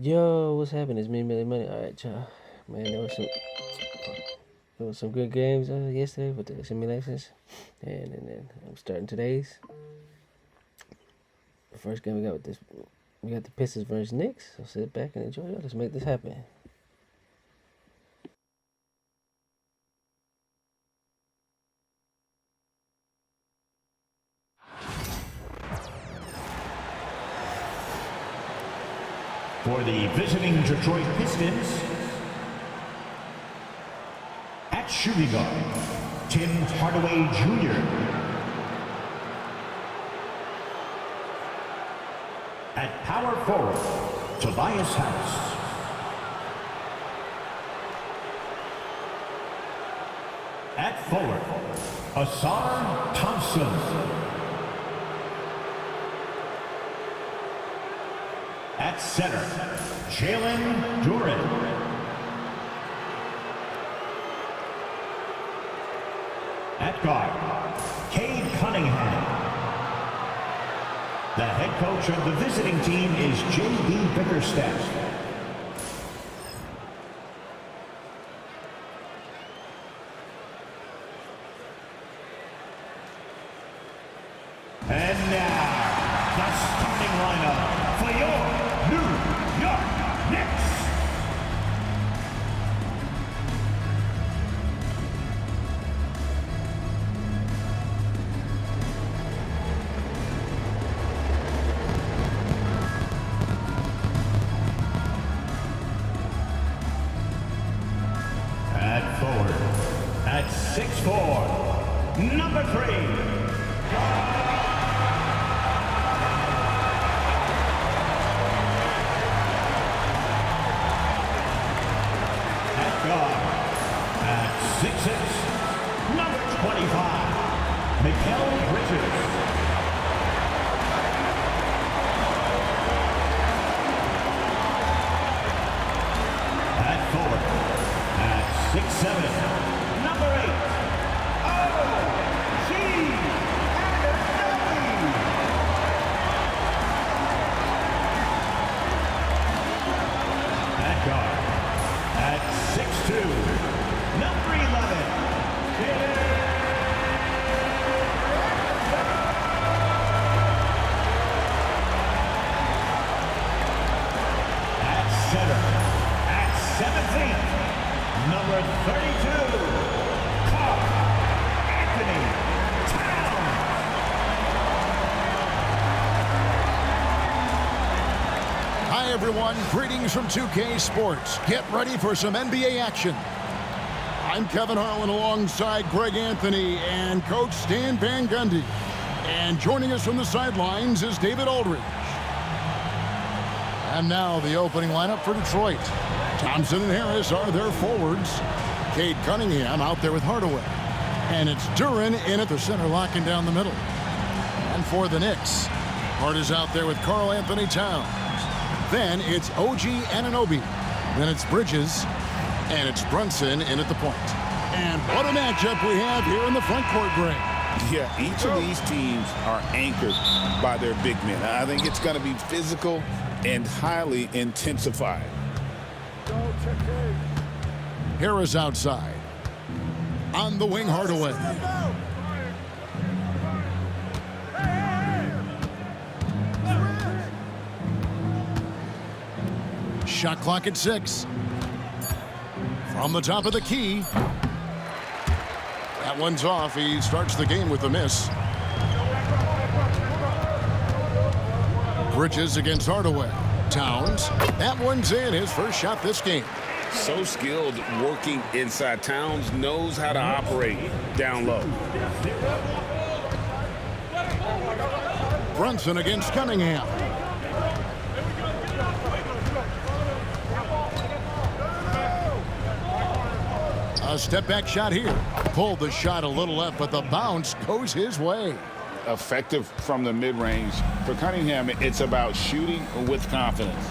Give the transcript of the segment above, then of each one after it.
Yo, what's happening? It's me, Millie Money. All right, y'all. Man, there was some good games yesterday with the simulations, and then I'm starting today's. The first game we got the Pistons versus Knicks. So sit back and enjoy. Let's make this happen. For the visiting Detroit Pistons, at shooting guard, Tim Hardaway Jr. At power forward, Tobias Harris. At forward, Asar Thompson. At center, Jalen Duren. At guard, Cade Cunningham. The head coach of the visiting team is J.B. Bickerstaff. And now, the starting lineup for your New York Knicks. At forward, at 6'4", number 3. At 6'6", number 25, Mikal Bridges. At forward, at 6'7", number 8, O.G. Anunoby. At guard, at 6'2", number 11, at center, at 17, number 32, Karl Anthony Towns. Hi everyone, greetings from 2K Sports. Get ready for some NBA action. I'm Kevin Harlan alongside Greg Anthony and Coach Stan Van Gundy. And joining us from the sidelines is David Aldridge. And now the opening lineup for Detroit. Thompson and Harris are their forwards. Cade Cunningham out there with Hardaway. And it's Duren in at the center, locking down the middle. And for the Knicks, Hart is out there with Karl Anthony Towns. Then it's O.G. Anunoby. Then it's Bridges. And it's Brunson in at the point. And what a matchup we have here in the front court, Greg. Yeah, each of these teams are anchored by their big men. I think it's going to be physical and highly intensified. Harris outside. On the wing, Hardaway. Shot clock at 6. From the top of the key. That one's off. He starts the game with a miss. Bridges against Hardaway. Towns. That one's in. His first shot this game. So skilled working inside. Towns knows how to operate down low. Brunson against Cunningham. A step-back shot here. Pulled the shot a little left, but the bounce goes his way. Effective from the mid-range. For Cunningham, it's about shooting with confidence.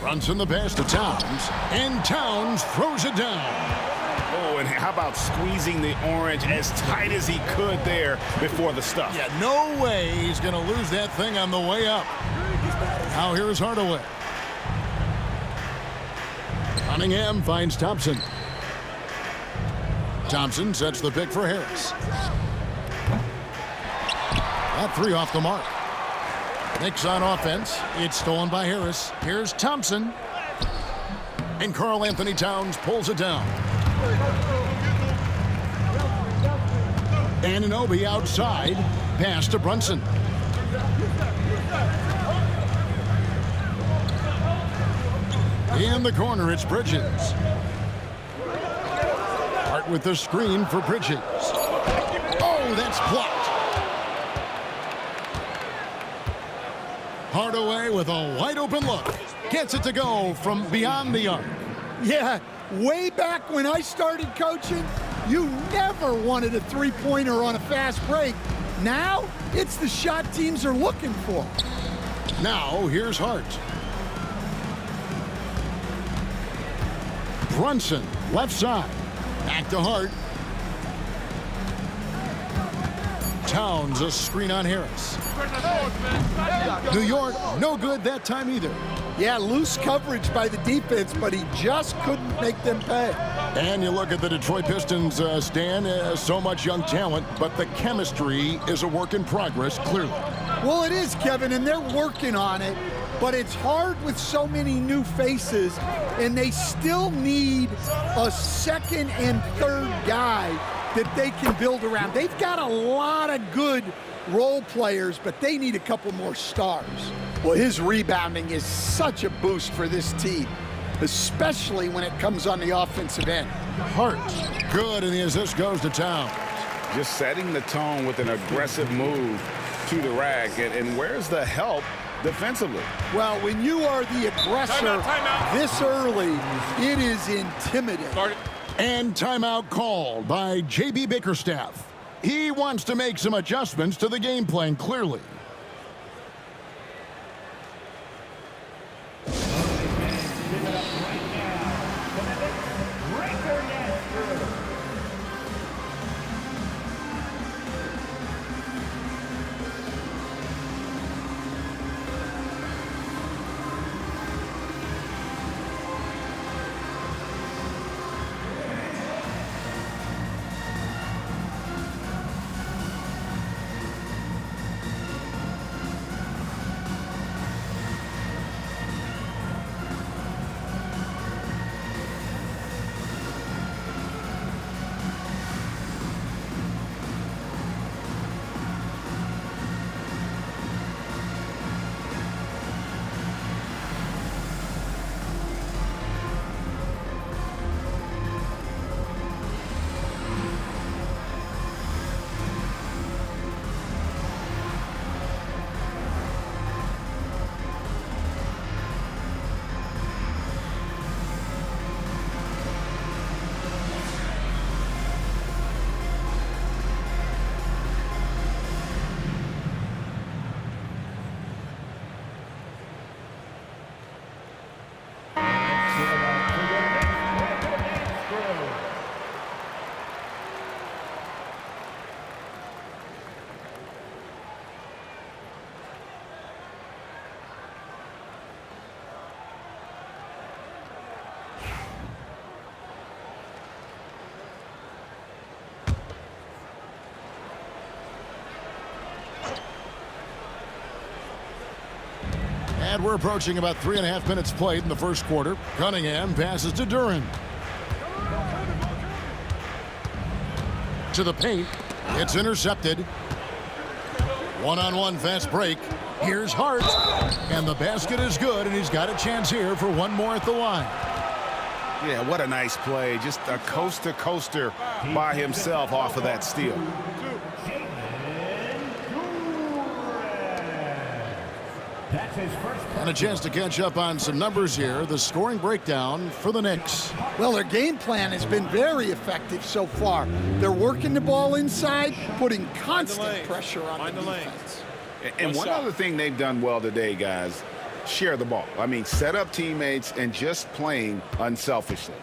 Brunson the pass to Towns, and Towns throws it down. Oh, and how about squeezing the orange as tight as he could there before the stuff? Yeah, no way he's going to lose that thing on the way up. Now here's Hardaway. Cunningham finds Thompson. Thompson sets the pick for Harris. That three off the mark. Knicks on offense. It's stolen by Harris. Here's Thompson. And Karl Anthony Towns pulls it down. Anunoby outside. Pass to Brunson. In the corner, it's Bridges. Hart with the screen for Bridges. Oh, that's blocked. Hardaway with a wide open look. Gets it to go from beyond the arc. Yeah, way back when I started coaching, you never wanted a three-pointer on a fast break. Now, it's the shot teams are looking for. Now, here's Hart. Brunson, left side. Back to Hart. Towns, a screen on Harris. New York, no good that time either. Yeah, loose coverage by the defense, but he just couldn't make them pay. And you look at the Detroit Pistons, Stan, so much young talent, but the chemistry is a work in progress, clearly. Well, it is, Kevin, and they're working on it, but it's hard with so many new faces, and they still need a second and third guy that they can build around. They've got a lot of good role players, but they need a couple more stars. Well, his rebounding is such a boost for this team, especially when it comes on the offensive end. Hart, good, and the assist goes to Towns. Just setting the tone with an aggressive move to the rack. And where's the help defensively? Well, when you are the aggressor this early, it is intimidating. And timeout called by J.B. Bickerstaff. He wants to make some adjustments to the game plan, clearly. And we're approaching about 3.5 minutes played in the first quarter. Cunningham passes to Duren. To the paint. It's intercepted. One-on-one fast break. Here's Hart. And the basket is good, and he's got a chance here for one more at the line. Yeah, what a nice play. Just a coast-to-coaster by himself off of that steal. And a chance to catch up on some numbers here. The scoring breakdown for the Knicks. Well, their game plan has been very effective so far. They're working the ball inside, putting constant pressure on the defense. And one other thing they've done well today, guys, share the ball. I mean, set up teammates and just playing unselfishly.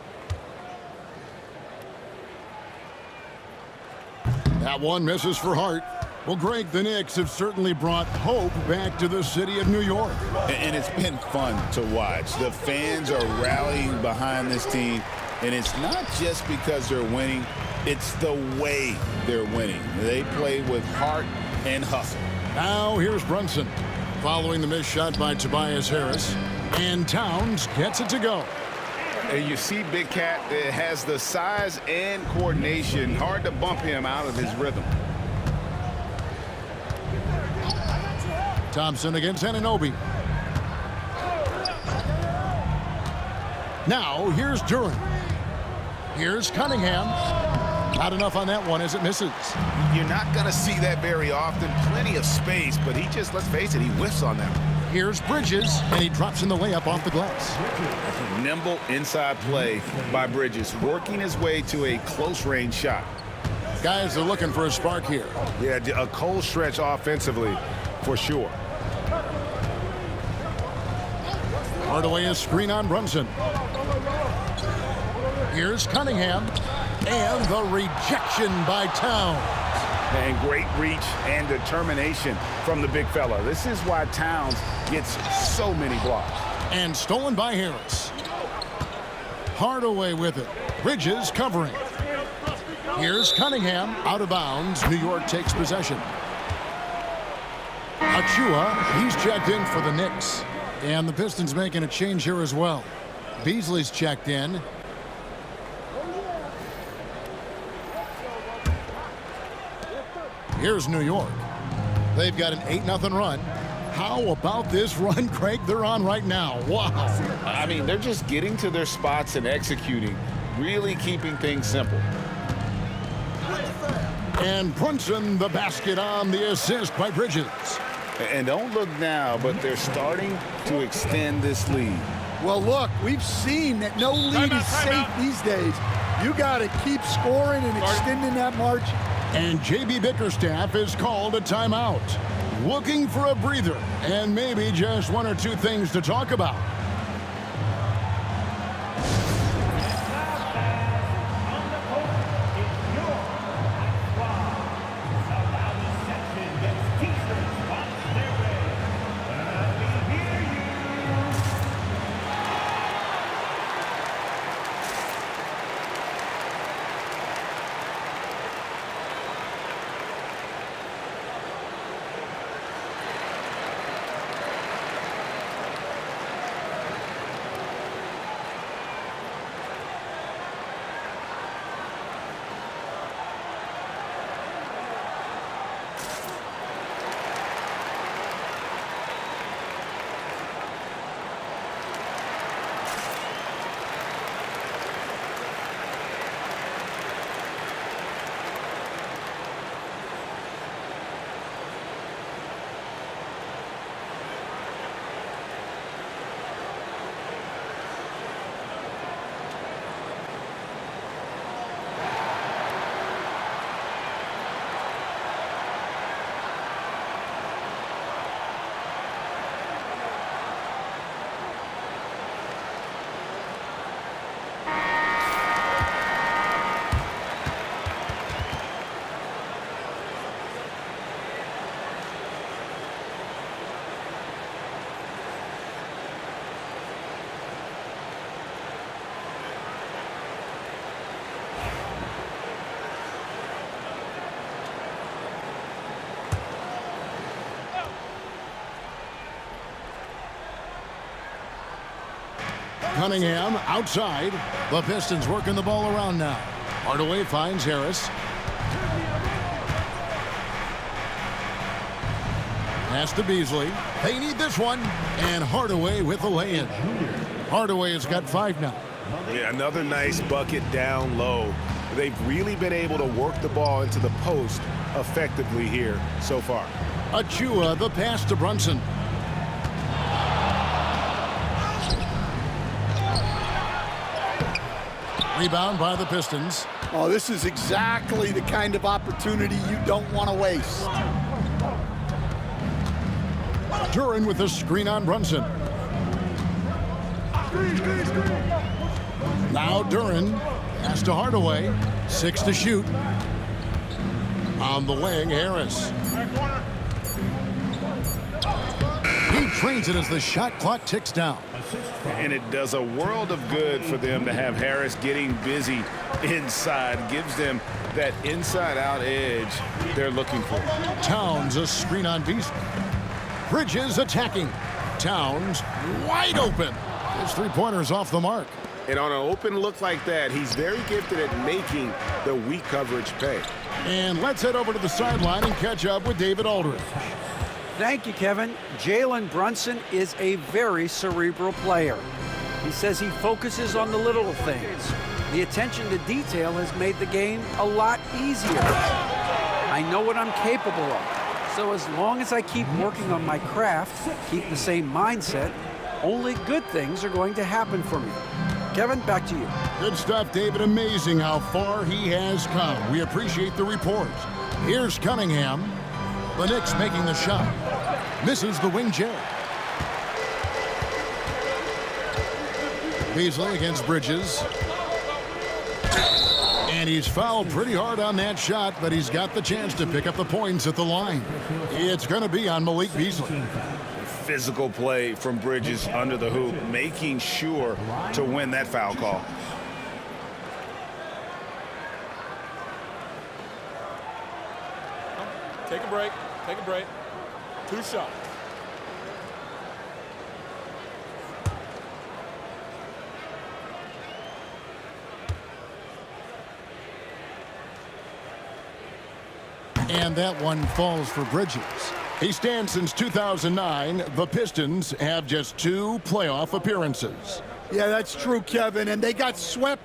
That one misses for Hart. Well, Greg, the Knicks have certainly brought hope back to the city of New York. And it's been fun to watch. The fans are rallying behind this team, and it's not just because they're winning, it's the way they're winning. They play with heart and hustle. Now here's Brunson following the missed shot by Tobias Harris, and Towns gets it to go. And you see Big Cat has the size and coordination. Hard to bump him out of his rhythm. Thompson against Anunoby. Now here's Duran. Here's Cunningham. Not enough on that one as it misses. You're not going to see that very often. Plenty of space, but he just, let's face it, he whiffs on that one. Here's Bridges, and he drops in the layup off the glass. Nimble inside play by Bridges, working his way to a close-range shot. Guys are looking for a spark here. Yeah, a cold stretch offensively, for sure. Hardaway is screen on Brunson. Here's Cunningham, and the rejection by Towns. And great reach and determination from the big fella. This is why Towns gets so many blocks. And stolen by Harris. Hardaway with it. Bridges covering. Here's Cunningham, out of bounds. New York takes possession. Achua, he's checked in for the Knicks. And the Pistons making a change here as well. Beasley's checked in. Here's New York. They've got an 8-0 run. How about this run, Craig, they're on right now? Wow. I mean, they're just getting to their spots and executing, really keeping things simple. And Brunson, the basket on the assist by Bridges. And don't look now, but they're starting to extend this lead. Well, look, we've seen that no lead is safe these days. You got to keep scoring and extending that margin. And J.B. Bickerstaff is called a timeout. Looking for a breather and maybe just one or two things to talk about. Cunningham outside. The Pistons working the ball around now. Hardaway finds Harris. Pass to Beasley. They need this one. And Hardaway with the lay-in. Hardaway has got 5 now. Yeah, another nice bucket down low. They've really been able to work the ball into the post effectively here so far. Achua, the pass to Brunson. Rebound by the Pistons. Oh, this is exactly the kind of opportunity you don't want to waste. Duran with the screen on Brunson. Now Duran pass to Hardaway. 6 to shoot. On the wing, Harris. He trains it as the shot clock ticks down. And it does a world of good for them to have Harris getting busy inside. Gives them that inside-out edge they're looking for. Towns a screen on Beasley. Bridges attacking. Towns wide open. His three-pointer's off the mark. And on an open look like that, he's very gifted at making the weak coverage pay. And let's head over to the sideline and catch up with David Aldridge. Thank you, Kevin. Jalen Brunson is a very cerebral player. He says he focuses on the little things. The attention to detail has made the game a lot easier. I know what I'm capable of. So as long as I keep working on my craft, keep the same mindset, only good things are going to happen for me. Kevin, back to you. Good stuff, David. Amazing how far he has come. We appreciate the report. Here's Cunningham. The Knicks making the shot. Misses the wing J. Beasley against Bridges. And he's fouled pretty hard on that shot, but he's got the chance to pick up the points at the line. It's going to be on Malik Beasley. Physical play from Bridges under the hoop, making sure to win that foul call. Take a break. Take a break. 2 shots. And that one falls for Bridges. He stands since 2009. The Pistons have just 2 playoff appearances. Yeah, that's true, Kevin. And they got swept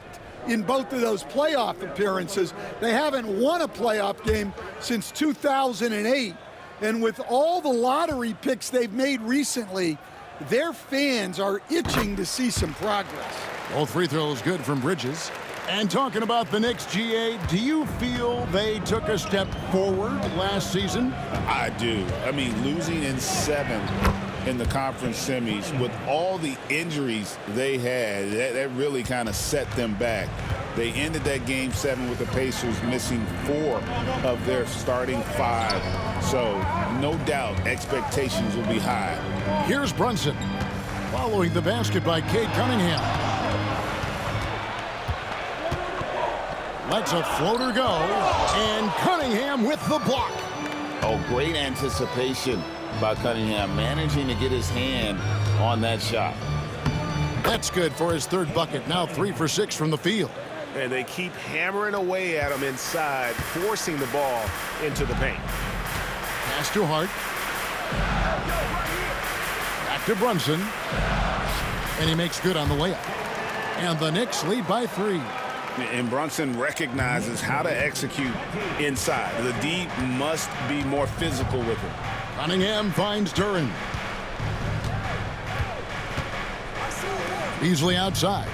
in both of those playoff appearances. They haven't won a playoff game since 2008. And with all the lottery picks they've made recently, their fans are itching to see some progress. Both free throws good from Bridges. And talking about the Knicks, GA, do you feel they took a step forward last season? I do. I mean, losing in 7 in the conference semis with all the injuries they had, that really kind of set them back. They ended that game 7 with the Pacers missing 4 of their starting 5. So no doubt expectations will be high. Here's Brunson following the basket by Cade Cunningham. Lets a floater go, and Cunningham with the block. Oh, great anticipation by Cunningham, managing to get his hand on that shot. That's good for his 3rd bucket. Now 3 for 6 from the field. And they keep hammering away at him inside, forcing the ball into the paint. Pass to Hart. Back to Brunson. And he makes good on the layup. And the Knicks lead by 3. And Brunson recognizes how to execute inside. The D must be more physical with him. Cunningham finds Duran. Beasley outside.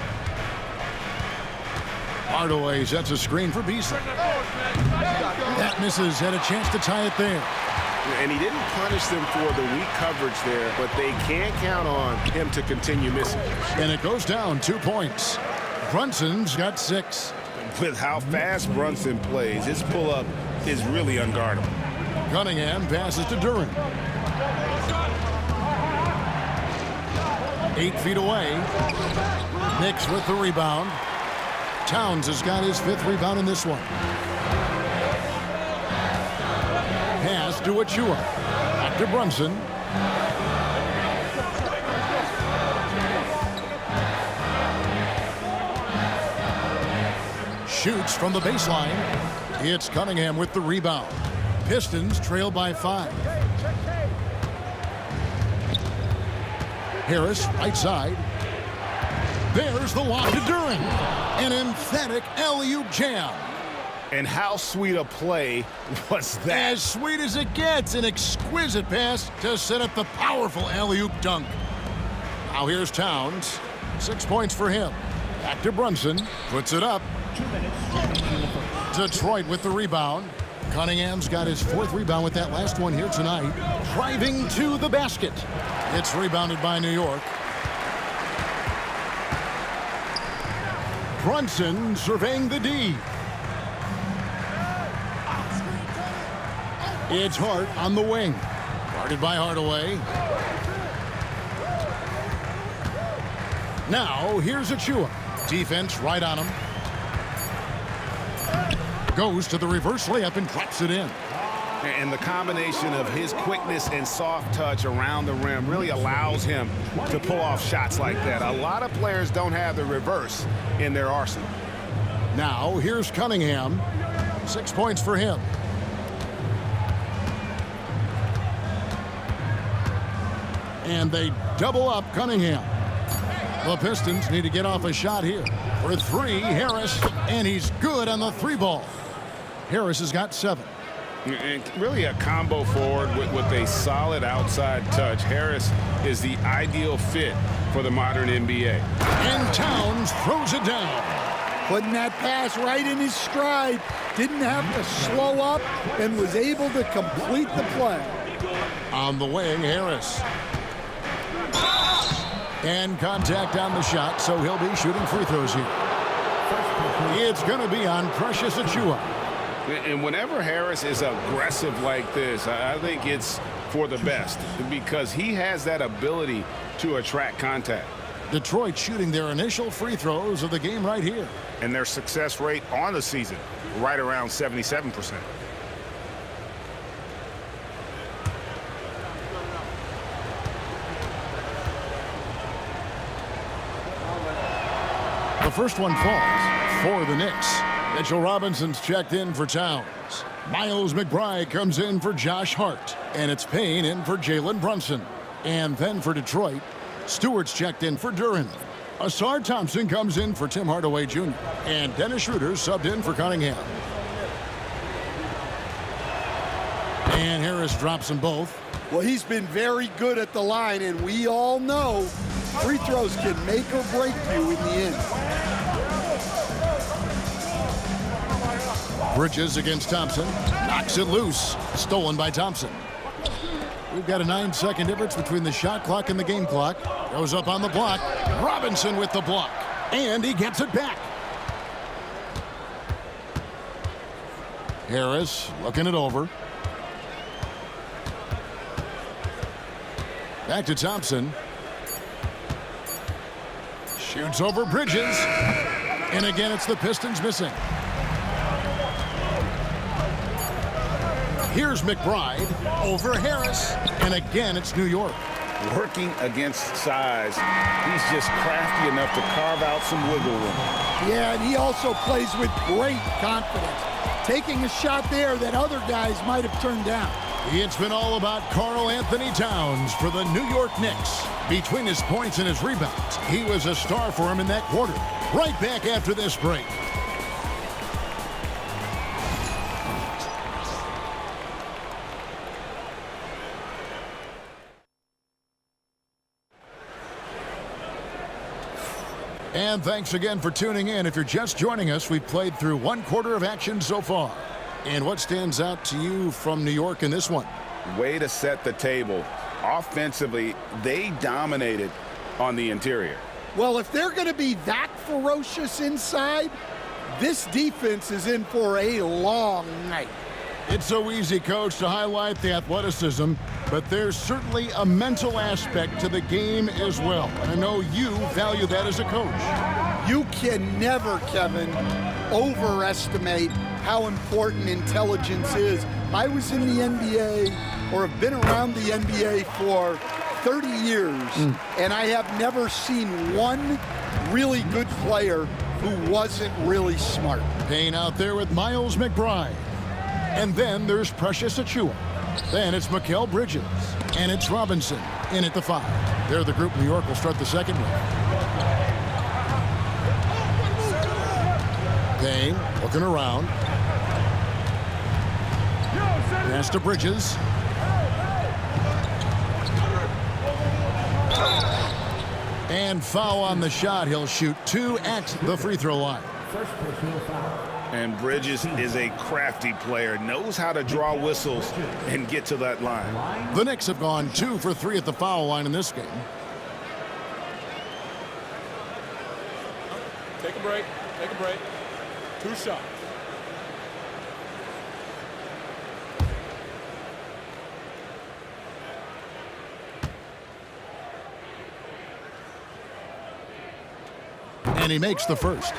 Hardaway sets a screen for Beasley. That misses. Had a chance to tie it there. And he didn't punish them for the weak coverage there, but they can't count on him to continue missing. And it goes down 2 points. Brunson's got 6. With how fast Brunson plays, his pull-up is really unguardable. Cunningham passes to Duran. 8 feet away. Knicks with the rebound. Towns has got his 5th rebound in this one. Pass to Achua. Back to Brunson. Shoots from the baseline. It's Cunningham with the rebound. Pistons trail by 5. Harris, right side. There's the lob to Duran. An emphatic alley-oop jam. And how sweet a play was that? As sweet as it gets. An exquisite pass to set up the powerful alley-oop dunk. Now here's Towns. 6 points for him. Back to Brunson. Puts it up. Detroit with the rebound. Cunningham's got his 4th rebound with that last one here tonight. Driving to the basket. It's rebounded by New York. Brunson surveying the D. It's Hart on the wing. Guarded by Hardaway. Now, here's Achua. Defense right on him. Goes to the reverse layup and drops it in. And the combination of his quickness and soft touch around the rim really allows him to pull off shots like that. A lot of players don't have the reverse in their arsenal. Now, here's Cunningham. 6 points for him. And they double up Cunningham. The Pistons need to get off a shot here. For three, Harris, and he's good on the three ball. Harris has got 7. And really a combo forward with a solid outside touch. Harris is the ideal fit for the modern NBA. And Towns throws it down. Putting that pass right in his stride. Didn't have to slow up and was able to complete the play. On the wing, Harris. And contact on the shot, so he'll be shooting free throws here. It's going to be on Precious Achua. And whenever Harris is aggressive like this, I think it's for the best because he has that ability to attract contact. Detroit shooting their initial free throws of the game right here. And their success rate on the season, right around 77%. The first one falls for the Knicks. Mitchell Robinson's checked in for Towns. Miles McBride comes in for Josh Hart. And it's Payne in for Jalen Brunson. And then for Detroit, Stewart's checked in for Duren. Asar Thompson comes in for Tim Hardaway Jr. And Dennis Schroeder subbed in for Cunningham. And Harris drops them both. Well, he's been very good at the line, and we all know free throws can make or break you in the end. Bridges against Thompson. Knocks it loose. Stolen by Thompson. We've got a 9-second difference between the shot clock and the game clock. Goes up on the block. Robinson with the block. And he gets it back. Harris looking it over. Back to Thompson. Shoots over Bridges. And again, it's the Pistons missing. Here's McBride over Harris. And again, it's New York. Working against size, he's just crafty enough to carve out some wiggle room. Yeah, and he also plays with great confidence. Taking a shot there that other guys might have turned down. It's been all about Karl Anthony Towns for the New York Knicks. Between his points and his rebounds, he was a star for him in that quarter. Right back after this break. And thanks again for tuning in. If you're just joining us, we've played through one quarter of action so far. And what stands out to you from New York in this one? Way to set the table. Offensively, they dominated on the interior. Well, if they're going to be that ferocious inside, this defense is in for a long night. It's so easy, Coach, to highlight the athleticism, but there's certainly a mental aspect to the game as well. I know you value that as a coach. You can never, Kevin, overestimate how important intelligence is. I was in the NBA, or have been around the NBA for 30 years, and I have never seen one really good player who wasn't really smart. Payne out there with Miles McBride. And then there's Precious Achua. Then it's Mikal Bridges. And it's Robinson in at the 5. They're the group New York will start the second with. Payne looking around. Pass to Bridges. And foul on the shot. He'll shoot 2 at the free throw line. And Bridges is a crafty player, knows how to draw whistles and get to that line. The Knicks have gone 2 for 3 at the foul line in this game. Take a break. Take a break. 2 shots. And he makes the first.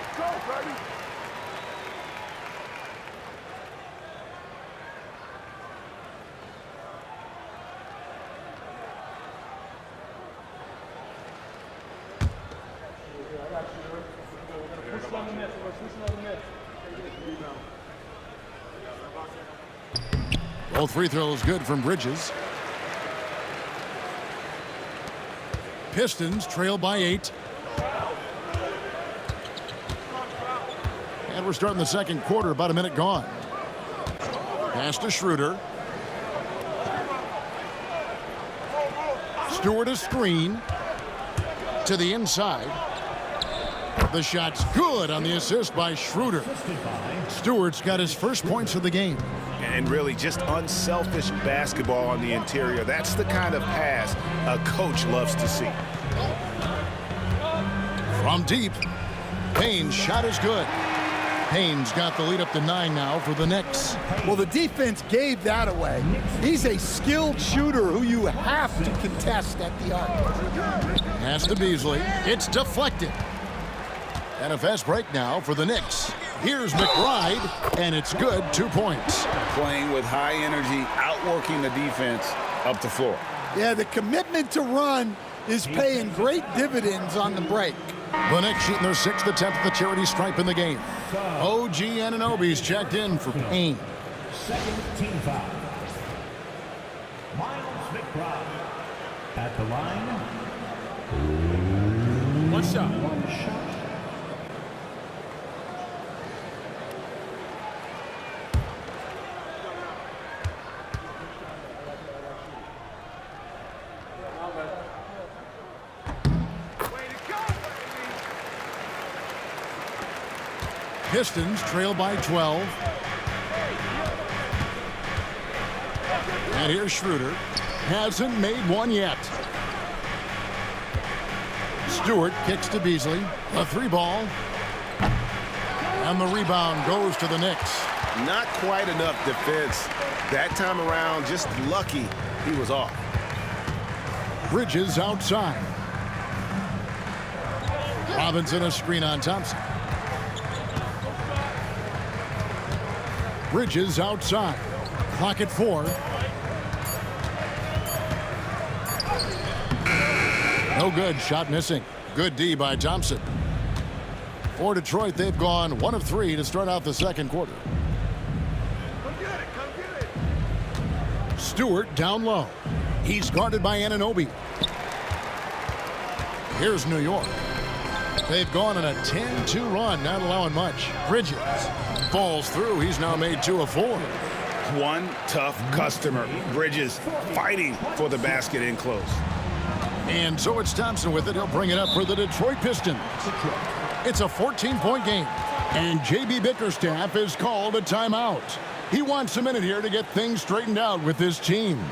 Both free throws good from Bridges. Pistons trail by 8. And we're starting the second quarter, about a minute gone. Pass to Schroeder. Stewart a screen to the inside. The shot's good on the assist by Schroeder. Stewart's got his first points of the game. And really just unselfish basketball on the interior. That's the kind of pass a coach loves to see. From deep, Payne's shot is good. Payne's got the lead up to 9 now for the Knicks. Well, the defense gave that away. He's a skilled shooter who you have to contest at the arc. Pass to Beasley. It's deflected. And a fast break now for the Knicks. Here's McBride, and it's good. 2 points. Playing with high energy, outworking the defense up the floor. Yeah, the commitment to run is paying great dividends on the break. The Knicks shooting their 6th attempt at the charity stripe in the game. OG Anunoby's checked in for Payne. Second team foul. Miles McBride at the line. One shot. One shot. Pistons trail by 12. And here's Schroeder. Hasn't made one yet. Stewart kicks to Beasley. A 3-ball. And the rebound goes to the Knicks. Not quite enough defense. That time around, just lucky he was off. Bridges outside. Robinson a screen on Thompson. Bridges outside. Clock at 4. No good. Shot missing. Good D by Thompson. For Detroit, they've gone 1 of 3 to start out the second quarter. Stewart down low. He's guarded by Anunoby. Here's New York. They've gone on a 10-2 run, not allowing much. Bridges falls through. He's now made 2 of 4. One tough customer. Bridges fighting for the basket in close. And so it's Thompson with it. He'll bring it up for the Detroit Pistons. It's a 14-point game. And J.B. Bickerstaff has called a timeout. He wants a minute here to get things straightened out with his team.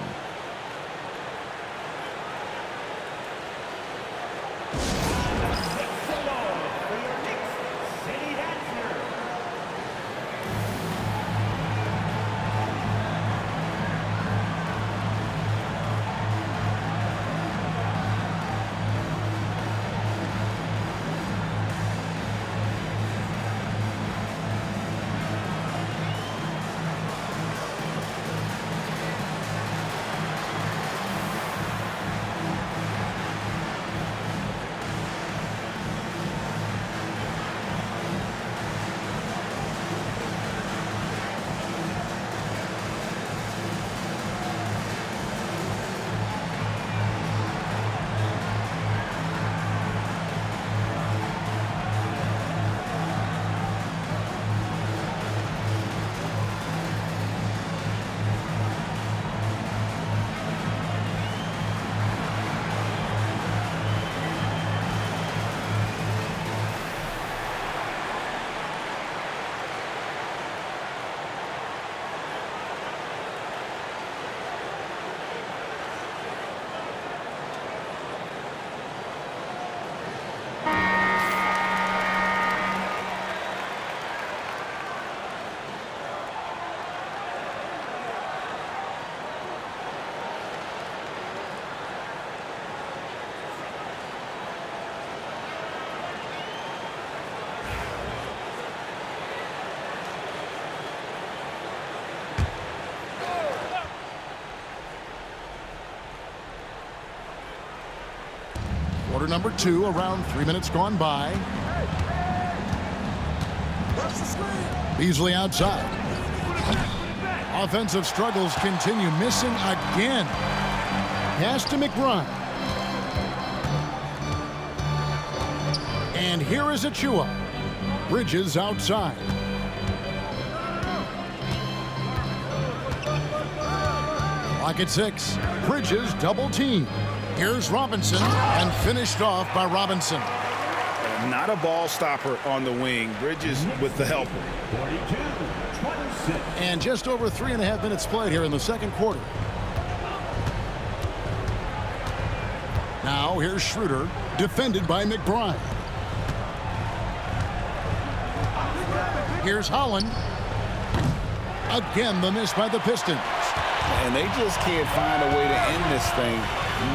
Quarter number 2, around 3 minutes gone by. Beasley outside. Offensive struggles continue, missing again. Pass to McBride. And here is Achua. Bridges outside. Lock at 6. Bridges double team. Here's Robinson, and finished off by Robinson. Not a ball stopper on the wing. Bridges with the helper. And just over 3.5 minutes played here in the second quarter. Now here's Schroeder, defended by McBride. Here's Holland. Again, the miss by the Pistons. And they just can't find a way to end this thing.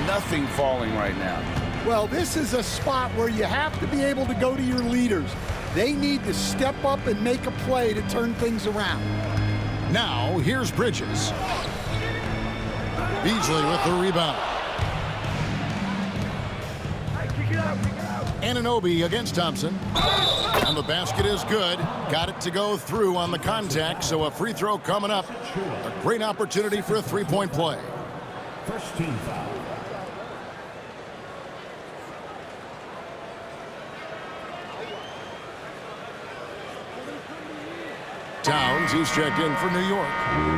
Nothing falling right now. Well, this is a spot where you have to be able to go to your leaders. They need to step up and make a play to turn things around. Now, here's Bridges. Beasley with the rebound. Anunoby against Thompson. And the basket is good. Got it to go through on the contact, so a free throw coming up. A great opportunity for a three-point play. First team foul. Towns, he's checked in for New York.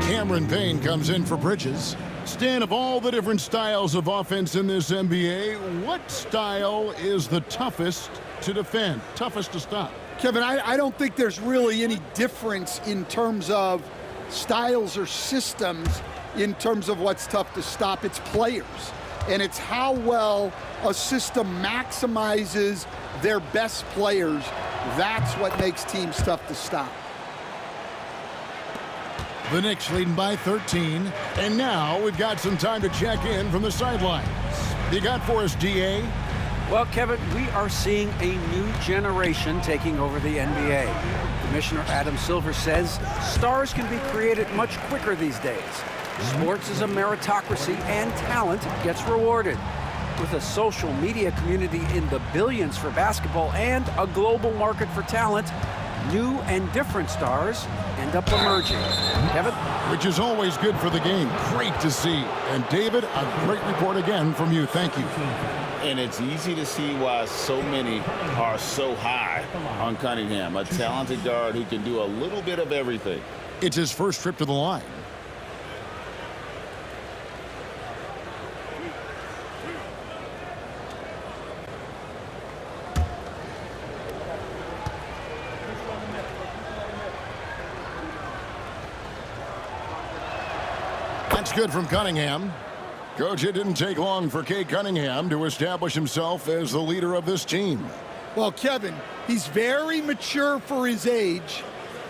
Cameron Payne comes in for Bridges. Stan, of all the different styles of offense in this NBA, what style is the toughest to defend, toughest to stop? Kevin, I don't think there's really any difference in terms of styles or systems in terms of what's tough to stop. It's players, and it's how well a system maximizes their best players. That's what makes teams tough to stop. The Knicks leading by 13. And now we've got some time to check in from the sidelines. You got for us, DA? Well, Kevin, we are seeing a new generation taking over the NBA. Commissioner Adam Silver says stars can be created much quicker these days. Sports is a meritocracy, and talent gets rewarded. With a social media community in the billions for basketball and a global market for talent, new and different stars end up emerging. Kevin? Which is always good for the game. Great to see. And David, a great report again from you. Thank you. And it's easy to see why so many are so high on Cunningham, a talented guard who can do a little bit of everything. It's his first trip to the line. That's good from Cunningham. Coach, it didn't take long for Cade Cunningham to establish himself as the leader of this team. Well, Kevin, he's very mature for his age.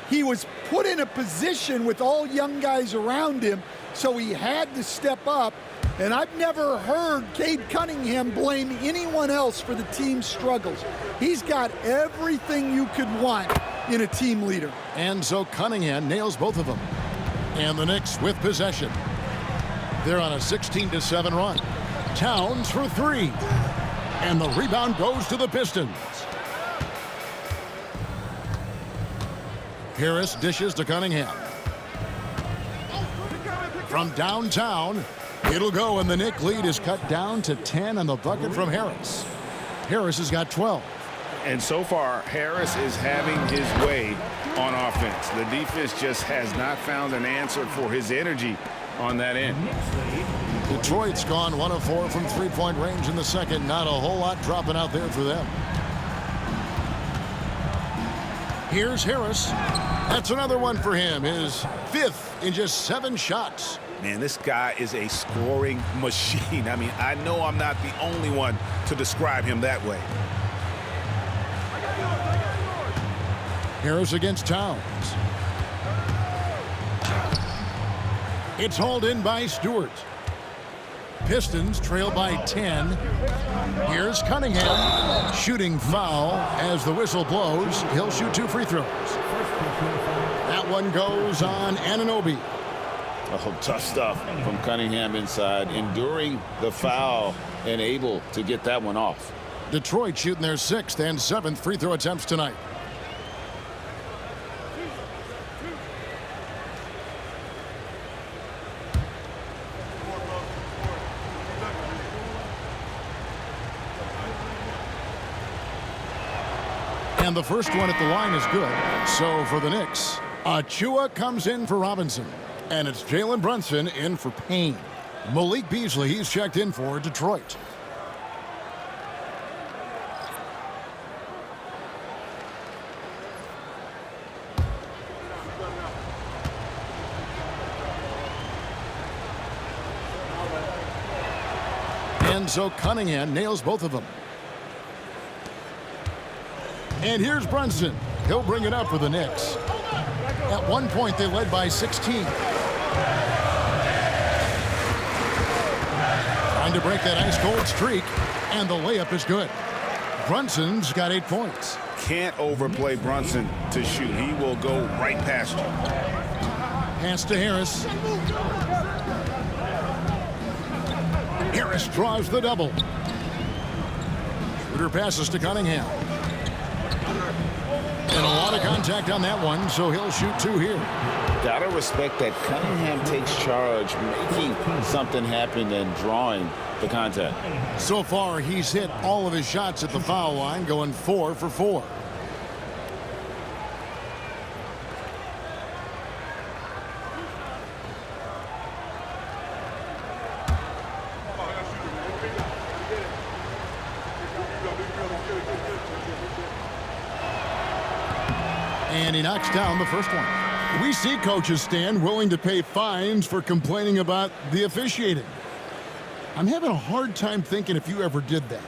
He was put in a position with all young guys around him, so he had to step up. And I've never heard Cade Cunningham blame anyone else for the team's struggles. He's got everything you could want in a team leader. And so Cunningham nails both of them. And the Knicks with possession. They're on a 16-7 run. Towns for three. And the rebound goes to the Pistons. Harris dishes to Cunningham. From downtown, it'll go, and the Knicks lead is cut down to 10 on the bucket from Harris. Harris has got 12. And so far, Harris is having his way on offense. The defense just has not found an answer for his energy on that end. Detroit's gone 1 of 4 from three-point range in the second. Not a whole lot dropping out there for them. Here's Harris. That's another one for him. His fifth in just 7 shots. Man, this guy is a scoring machine. I mean, I know I'm not the only one to describe him that way. Harris against Towns. It's hauled in by Stewart. Pistons trail by 10. Here's Cunningham. Shooting foul as the whistle blows. He'll shoot 2 free throws. That one goes on Anunoby. Oh, tough stuff from Cunningham inside, enduring the foul and able to get that one off. Detroit shooting their 6th and 7th free throw attempts tonight. And the first one at the line is good. So for the Knicks, Achua comes in for Robinson. And it's Jalen Brunson in for Payne. Malik Beasley, he's checked in for Detroit. And so Cunningham nails both of them. And here's Brunson. He'll bring it up for the Knicks. At one point, they led by 16. Trying to break that ice-cold streak, and the layup is good. Brunson's got 8 points. Can't overplay Brunson to shoot. He will go right past you. Pass to Harris. Harris draws the double. Shooter passes to Cunningham. And a lot of contact on that one, so he'll shoot 2 here. Gotta respect that Cunningham takes charge, making something happen and drawing the contact. So far, he's hit all of his shots at the foul line, going 4 for 4. And he knocks down the first one. We see coaches stand willing to pay fines for complaining about the officiating. I'm having a hard time thinking if you ever did that.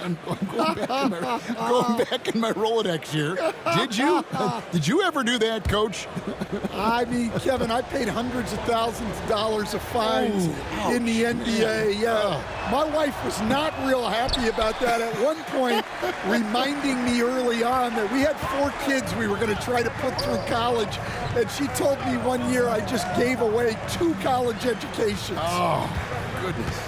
I'm going back in my Rolodex here. Did you? Did you ever do that, Coach? I mean, Kevin, I paid hundreds of thousands of dollars of fines in the NBA. Yeah. My wife was not real happy about that at one point, reminding me early on that we had 4 kids we were going to try to put through college. And she told me one year I just gave away 2 college educations. Oh, goodness.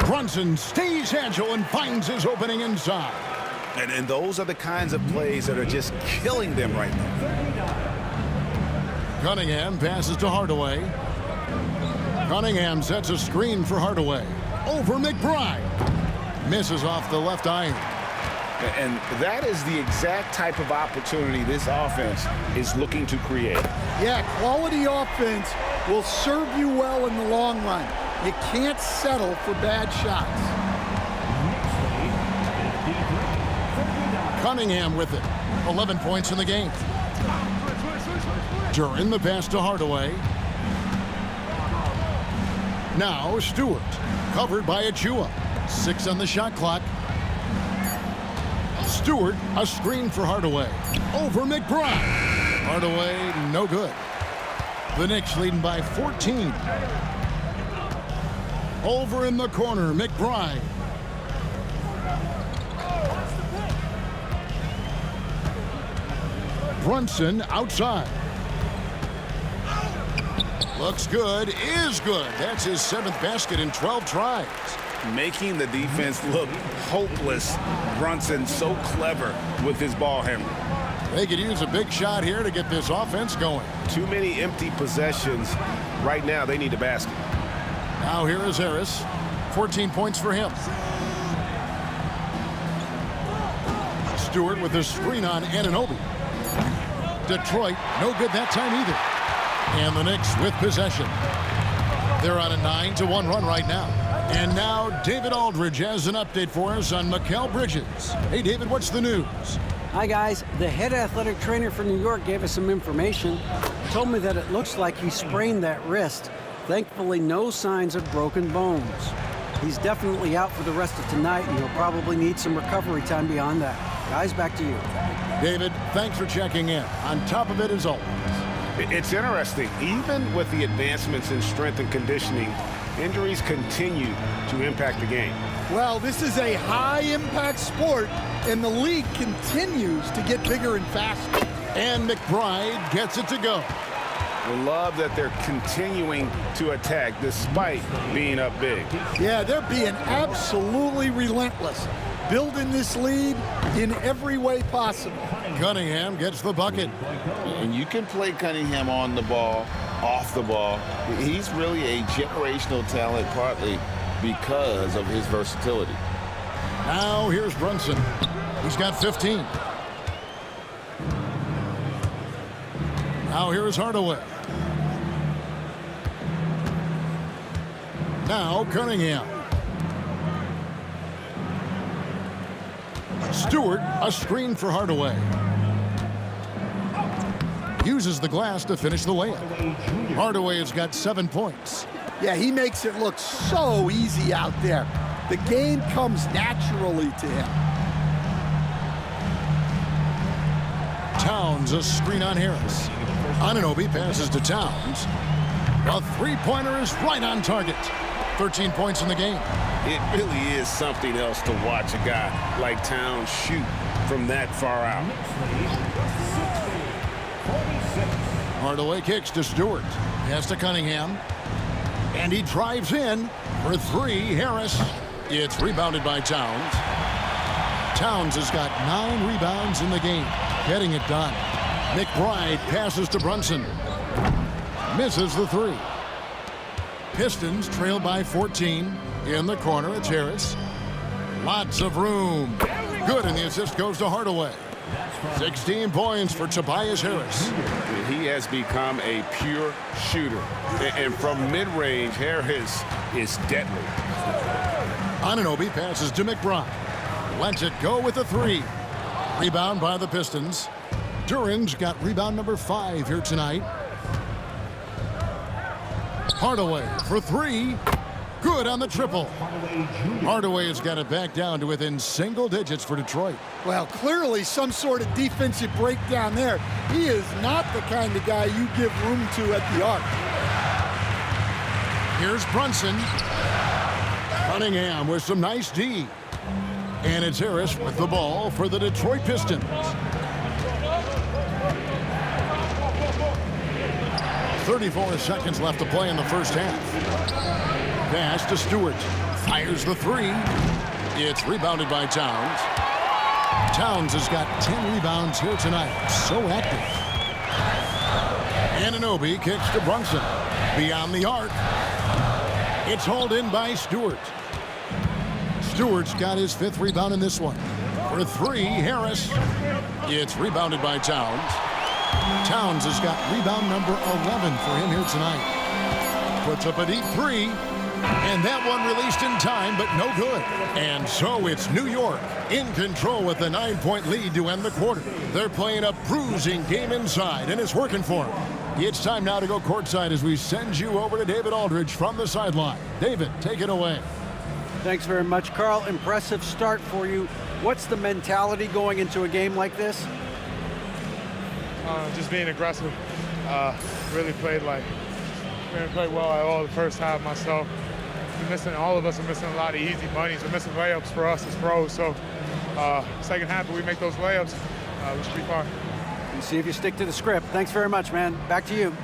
Brunson stays agile and finds his opening inside. And those are the kinds of plays that are just killing them right now. Cunningham passes to Hardaway. Cunningham sets a screen for Hardaway. Over McBride. Misses off the left iron. And that is the exact type of opportunity this offense is looking to create. Yeah, quality offense will serve you well in the long run. You can't settle for bad shots. Cunningham with it. 11 points in the game. During the pass to Hardaway. Now Stewart. Covered by Achua. 6 on the shot clock. Stewart, a screen for Hardaway. Over McBride. Hardaway, no good. The Knicks leading by 14. Over in the corner, McBride. Brunson outside. Looks good, is good. That's his 7th basket in 12 tries. Making the defense look hopeless. Brunson so clever with his ball handling. They could use a big shot here to get this offense going. Too many empty possessions. Right now, they need a basket. Now here is Harris. 14 points for him. Stewart with a screen on Anunoby. Detroit, no good that time either. And the Knicks with possession. They're on a 9-1 run right now. And now David Aldridge has an update for us on Mikal Bridges. Hey, David, what's the news? Hi, guys. The head athletic trainer for New York gave us some information. Told me that it looks like he sprained that wrist. Thankfully, no signs of broken bones. He's definitely out for the rest of tonight, and he'll probably need some recovery time beyond that. Guys, back to you. David, thanks for checking in. On top of it as always. It's interesting. Even with the advancements in strength and conditioning, injuries continue to impact the game. Well, this is a high-impact sport, and the league continues to get bigger and faster. And McBride gets it to go. Love that they're continuing to attack despite being up big. Yeah, they're being absolutely relentless, building this lead in every way possible. Cunningham gets the bucket. And you can play Cunningham on the ball, off the ball. He's really a generational talent, partly because of his versatility. Now here's Brunson. He's got 15. Now here's Hardaway. Now Cunningham. Stewart, a screen for Hardaway. Uses the glass to finish the layup. Hardaway has got 7 points. Yeah, he makes it look so easy out there. The game comes naturally to him. Towns, a screen on Harris. Anunoby passes to Towns. A three-pointer is right on target. 13 points in the game. It really is something else to watch a guy like Towns shoot from that far out. Hardaway kicks to Stewart. Pass to Cunningham. And he drives in for three. Harris. It's rebounded by Towns. Towns has got 9 rebounds in the game. Getting it done. McBride passes to Brunson. Misses the three. Pistons trail by 14. In the corner, it's Harris. Lots of room. Good, and the assist goes to Hardaway. 16 points for Tobias Harris. He has become a pure shooter. And from mid-range, Harris is deadly. Anunoby passes to McBride. Lets it go with the three. Rebound by the Pistons. Duran's got rebound number 5 here tonight. Hardaway for three. Good on the triple. Hardaway has got it back down to within single digits for Detroit. Well, clearly some sort of defensive breakdown there. He is not the kind of guy you give room to at the arc. Here's Brunson. Cunningham with some nice D. And it's Harris with the ball for the Detroit Pistons. 34 seconds left to play in the first half. Pass to Stewart. Fires the three. It's rebounded by Towns. Towns has got 10 rebounds here tonight. So active. Anunoby kicks to Brunson. Beyond the arc. It's hauled in by Stewart. Stewart's got his 5th rebound in this one. For three, Harris. It's rebounded by Towns. Towns has got rebound number 11 for him here tonight. Puts up a deep three. And that one released in time, but no good. And so it's New York in control with a 9-point lead to end the quarter. They're playing a bruising game inside, and it's working for them. It's time now to go courtside as we send you over to David Aldridge from the sideline. David, take it away. Thanks very much, Carl. Impressive start for you. What's the mentality going into a game like this? Just being aggressive. Really played well at all the first half myself. All of us are missing a lot of easy bunnies. We're missing layups for us as pros. So second half, if we make those layups, we should be fine. And see if you stick to the script. Thanks very much, man. Back to you.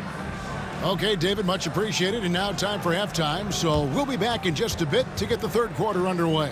Okay, David, much appreciated. And now time for halftime. So we'll be back in just a bit to get the third quarter underway.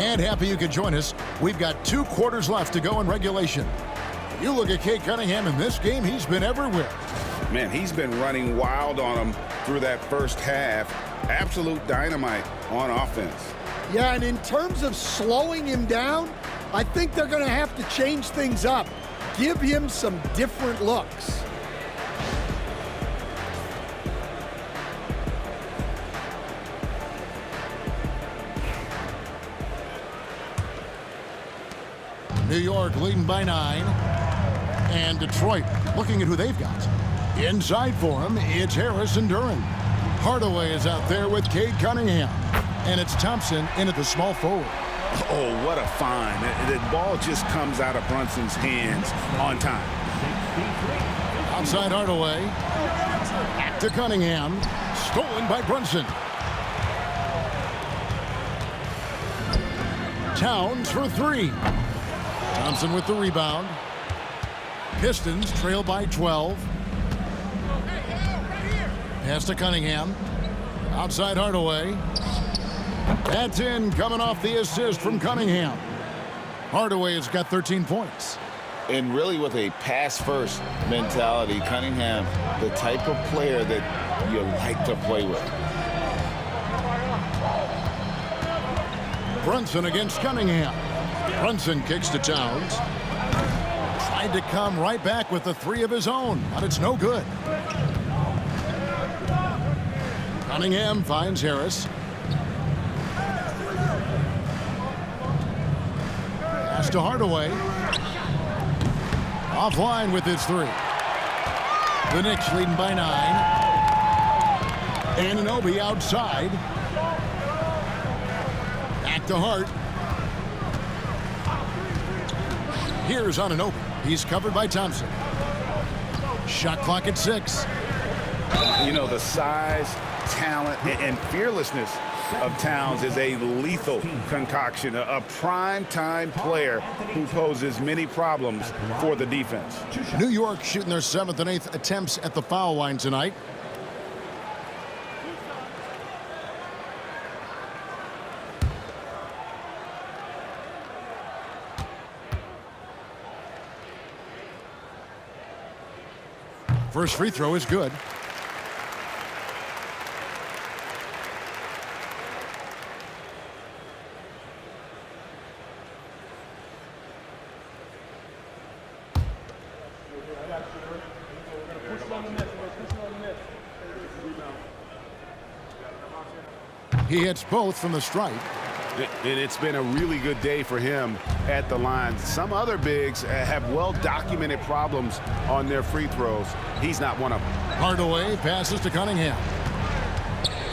And happy you could join us. We've got 2 quarters left to go in regulation. You look at Cade Cunningham in this game, he's been everywhere. Man, he's been running wild on him through that first half. Absolute dynamite on offense. Yeah, and in terms of slowing him down, I think they're going to have to change things up. Give him some different looks. New York leading by 9. And Detroit looking at who they've got. Inside for him, it's Harris and Duran. Hardaway is out there with Cade Cunningham. And it's Thompson in at the small forward. Oh, what a find. The ball just comes out of Brunson's hands on time. Outside Hardaway. Back to Cunningham. Stolen by Brunson. Towns for 3. Thompson with the rebound. Pistons trail by 12. Pass to Cunningham. Outside Hardaway. That's in, coming off the assist from Cunningham. Hardaway has got 13 points. And really with a pass-first mentality, Cunningham, the type of player that you like to play with. Brunson against Cunningham. Brunson kicks to Towns. Tried to come right back with the 3 of his own, but it's no good. Cunningham finds Harris. Pass to Hardaway. Offline with his 3. The Knicks leading by 9. Anunoby outside. Back to Hart. Here's Anunoby. He's covered by Thompson. Shot clock at 6. You know, the size, talent, and fearlessness of Towns is a lethal concoction, a prime-time player who poses many problems for the defense. New York shooting their 7th and 8th attempts at the foul line tonight. First free throw is good. He hits both from the stripe. And it's been a really good day for him at the line. Some other bigs have well-documented problems on their free throws. He's not one of them. Hardaway passes to Cunningham.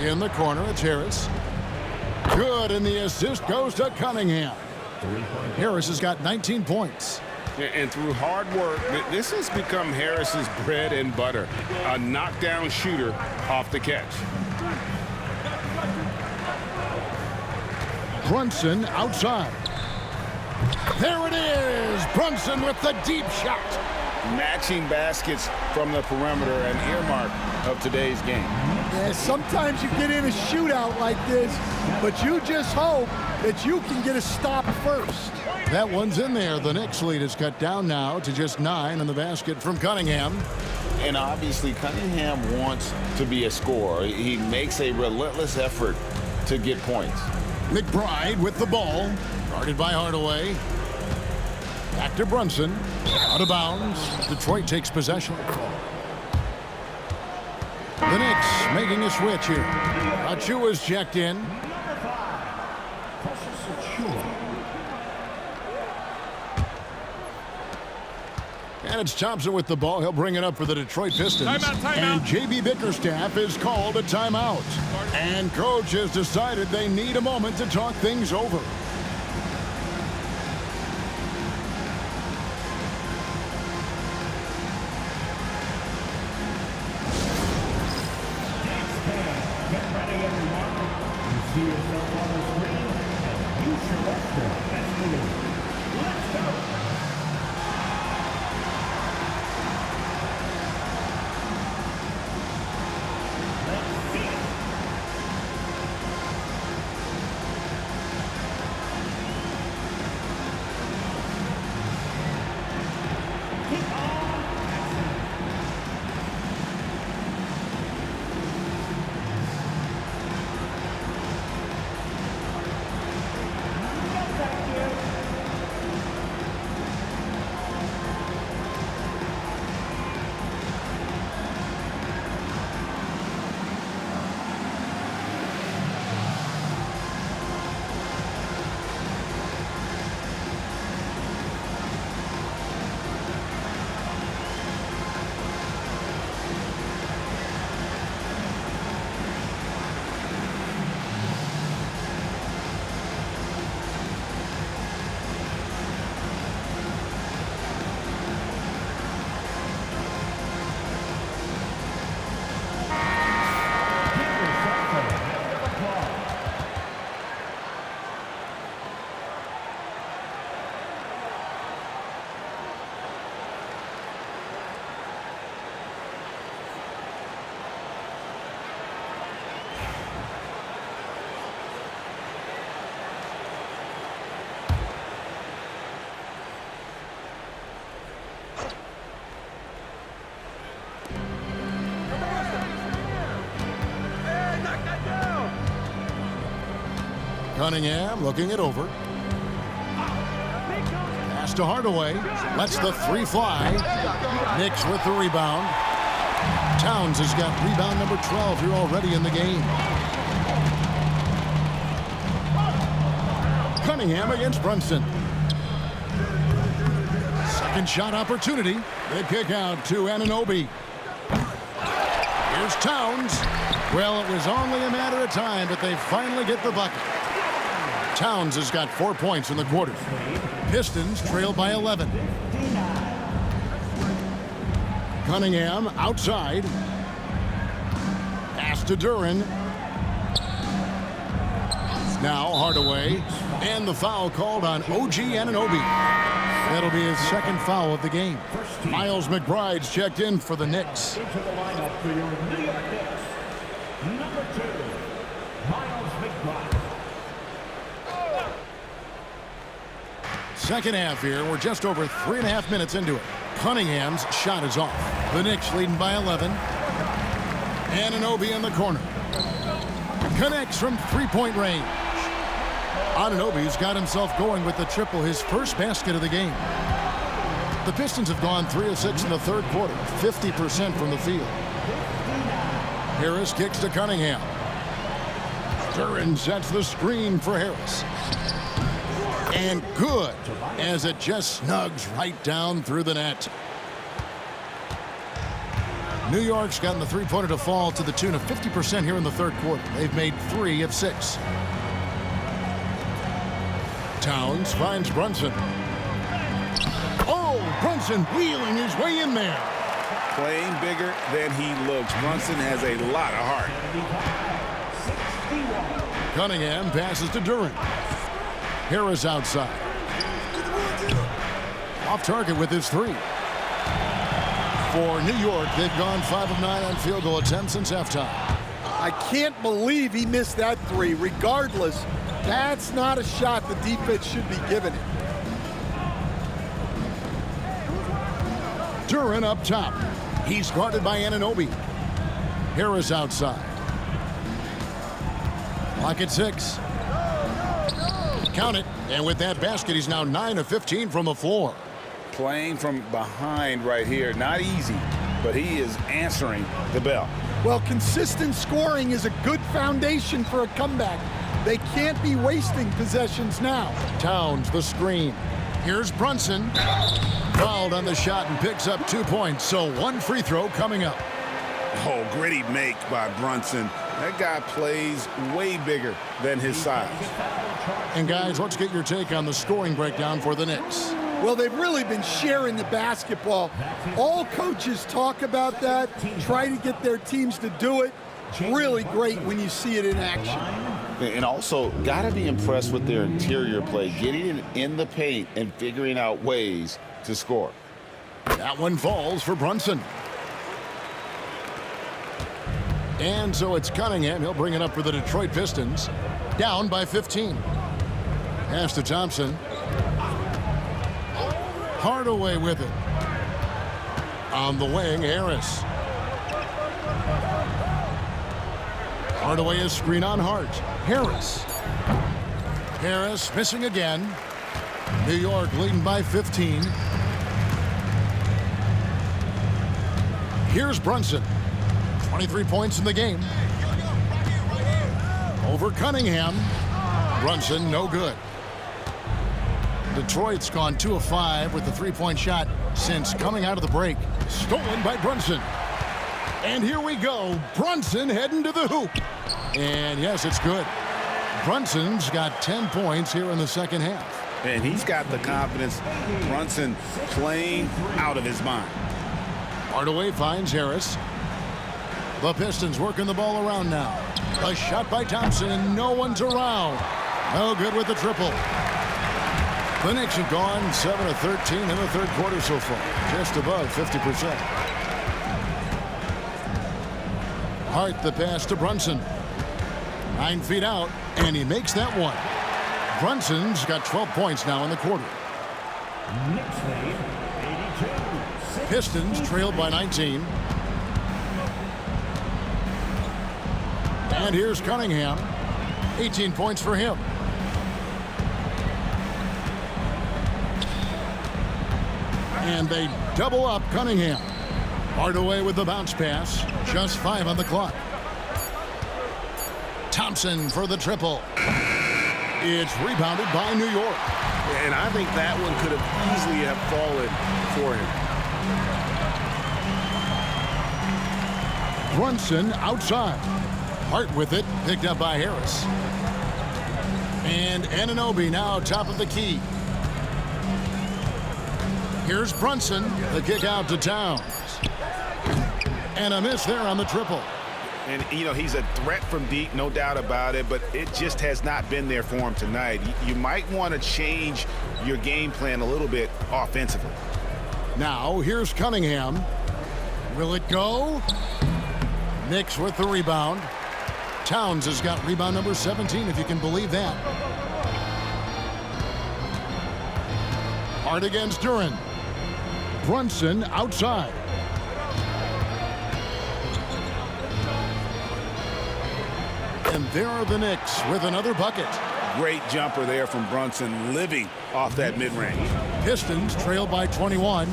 In the corner, it's Harris. Good, and the assist goes to Cunningham. Harris has got 19 points. And through hard work, this has become Harris's bread and butter. A knockdown shooter off the catch. Brunson outside. There it is. Brunson with the deep shot. Matching baskets from the perimeter, an earmark of today's game. Yeah, sometimes you get in a shootout like this, but you just hope that you can get a stop first. That one's in there. The Knicks lead is cut down now to just 9 in the basket from Cunningham. And obviously Cunningham wants to be a scorer. He makes a relentless effort to get points. McBride with the ball. Guarded by Hardaway. Back to Brunson. Out of bounds. Detroit takes possession. The Knicks making a switch here. Achua's checked in. And it's Thompson with the ball. He'll bring it up for the Detroit Pistons. Timeout. And J.B. Bickerstaff is called a timeout. And coach has decided they need a moment to talk things over. Get ready, everyone. You see yourself on the screen, and you select the best move. Let's go. Cunningham looking it over. Pass to Hardaway. Lets the three fly. Knicks with the rebound. Towns has got rebound number 12 here already in the game. Cunningham against Brunson. Second shot opportunity. They kick out to Anunoby. Here's Towns. Well, it was only a matter of time, but they finally get the bucket. Towns has got 4 points in the quarter. Pistons trail by 11. Cunningham outside. Pass to Duren. Now Hardaway. And the foul called on OG Anunoby. That'll be his second foul of the game. Miles McBride's checked in for the Knicks. Into the lineup for your New York Knicks, number 2, Miles McBride. Second half here. We're just over 3.5 minutes into it. Cunningham's shot is off. The Knicks leading by 11. Anunoby in the corner. Connects from three-point range. Anunoby's got himself going with the triple, his first basket of the game. The Pistons have gone 3 of 6 in the third quarter, 50% from the field. Harris kicks to Cunningham. Duren sets the screen for Harris. And good, as it just snugs right down through the net. New York's gotten the three-pointer to fall to the tune of 50% here in the third quarter. They've made 3 of 6. Towns finds Brunson. Oh, Brunson wheeling his way in there. Playing bigger than he looks. Brunson has a lot of heart. Cunningham passes to Duren. Harris outside. Off target with his 3. For New York, they've gone 5 of 9 on field goal attempts since halftime. I can't believe he missed that 3. Regardless, that's not a shot the defense should be giving it. Duren up top. He's guarded by Anunoby. Harris outside. Clock at 6. Count it. And with that basket, he's now 9 of 15 from the floor. Playing from behind right here. Not easy, but he is answering the bell. Well, consistent scoring is a good foundation for a comeback. They can't be wasting possessions now. Towns the screen. Here's Brunson. Fouled on the shot and picks up 2 points. So 1 free throw coming up. Oh, gritty make by Brunson. That guy plays way bigger than his size. And guys, let's get your take on the scoring breakdown for the Knicks. Well, they've really been sharing the basketball. All coaches talk about that, try to get their teams to do it. It's really great when you see it in action. And also, got to be impressed with their interior play, getting in the paint and figuring out ways to score. That one falls for Brunson. And so it's Cunningham. He'll bring it up for the Detroit Pistons. Down by 15. Pass to Thompson. Hardaway with it. On the wing, Harris. Hardaway is screen on Hart. Harris. Harris missing again. New York leading by 15. Here's Brunson. 23 points in the game. Over Cunningham. Brunson, no good. Detroit's gone 2 of 5 with the three-point shot since coming out of the break. Stolen by Brunson. And here we go. Brunson heading to the hoop. And yes, it's good. Brunson's got 10 points here in the second half. And he's got the confidence. Brunson playing out of his mind. Hardaway finds Harris. The Pistons working the ball around now. A shot by Thompson, and no one's around. No good with the triple. The Knicks have gone 7 of 13 in the third quarter so far, just above 50%. Hart the pass to Brunson. 9 feet out, and he makes that one. Brunson's got 12 points now in the quarter. Knicks lead, 82. Pistons trailed by 19. And here's Cunningham. 18 points for him. And they double up Cunningham. Hardaway with the bounce pass. Just 5 on the clock. Thompson for the triple. It's rebounded by New York. And I think that one could have easily have fallen for him. Brunson outside. Hart with it, picked up by Harris. And Anunoby now top of the key. Here's Brunson, the kick out to Towns. And a miss there on the triple. And, you know, he's a threat from deep, no doubt about it, but it just has not been there for him tonight. You might want to change your game plan a little bit offensively. Now, here's Cunningham. Will it go? Knicks with the rebound. Towns has got rebound number 17, if you can believe that. Hart against Duran. Brunson outside. And there are the Knicks with another bucket. Great jumper there from Brunson, living off that mid-range. Pistons trail by 21.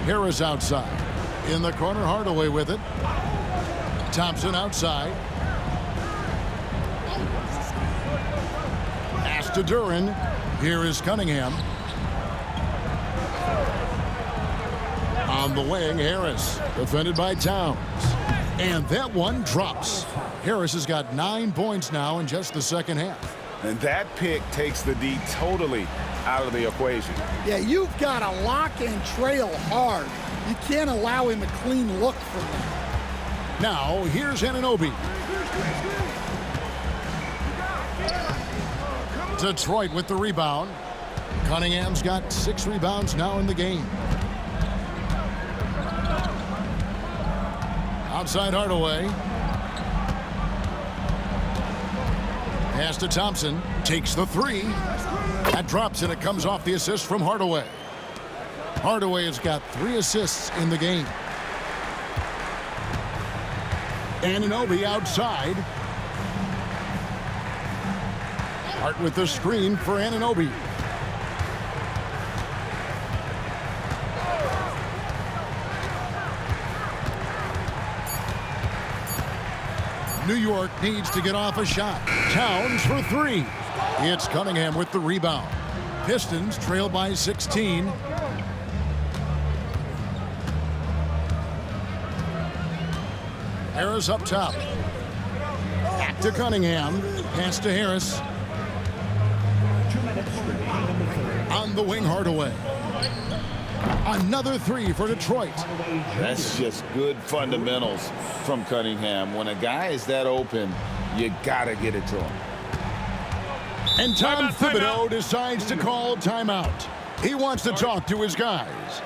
Harris outside. In the corner, Hardaway with it. Thompson outside. Pass to Duran. Here is Cunningham. On the wing, Harris. Defended by Towns. And that one drops. Harris has got 9 points now in just the second half. And that pick takes the D totally out of the equation. Yeah, you've got to lock and trail hard. You can't allow him a clean look from that. Now, here's Anunoby. Detroit with the rebound. Cunningham's got 6 rebounds now in the game. Outside Hardaway. Pass to Thompson. Takes the 3. That drops and it comes off the assist from Hardaway. Hardaway has got 3 assists in the game. Anunoby outside. Hart with the screen for Anunoby. New York needs to get off a shot. Towns for 3. It's Cunningham with the rebound. Pistons trail by 16. Harris up top. Back to Cunningham. Pass to Harris. On the wing, Hardaway. Another 3 for Detroit. That's just good fundamentals from Cunningham. When a guy is that open, you got to get it to him. And Tom Thibodeau decides to call timeout. He wants to talk to his guys.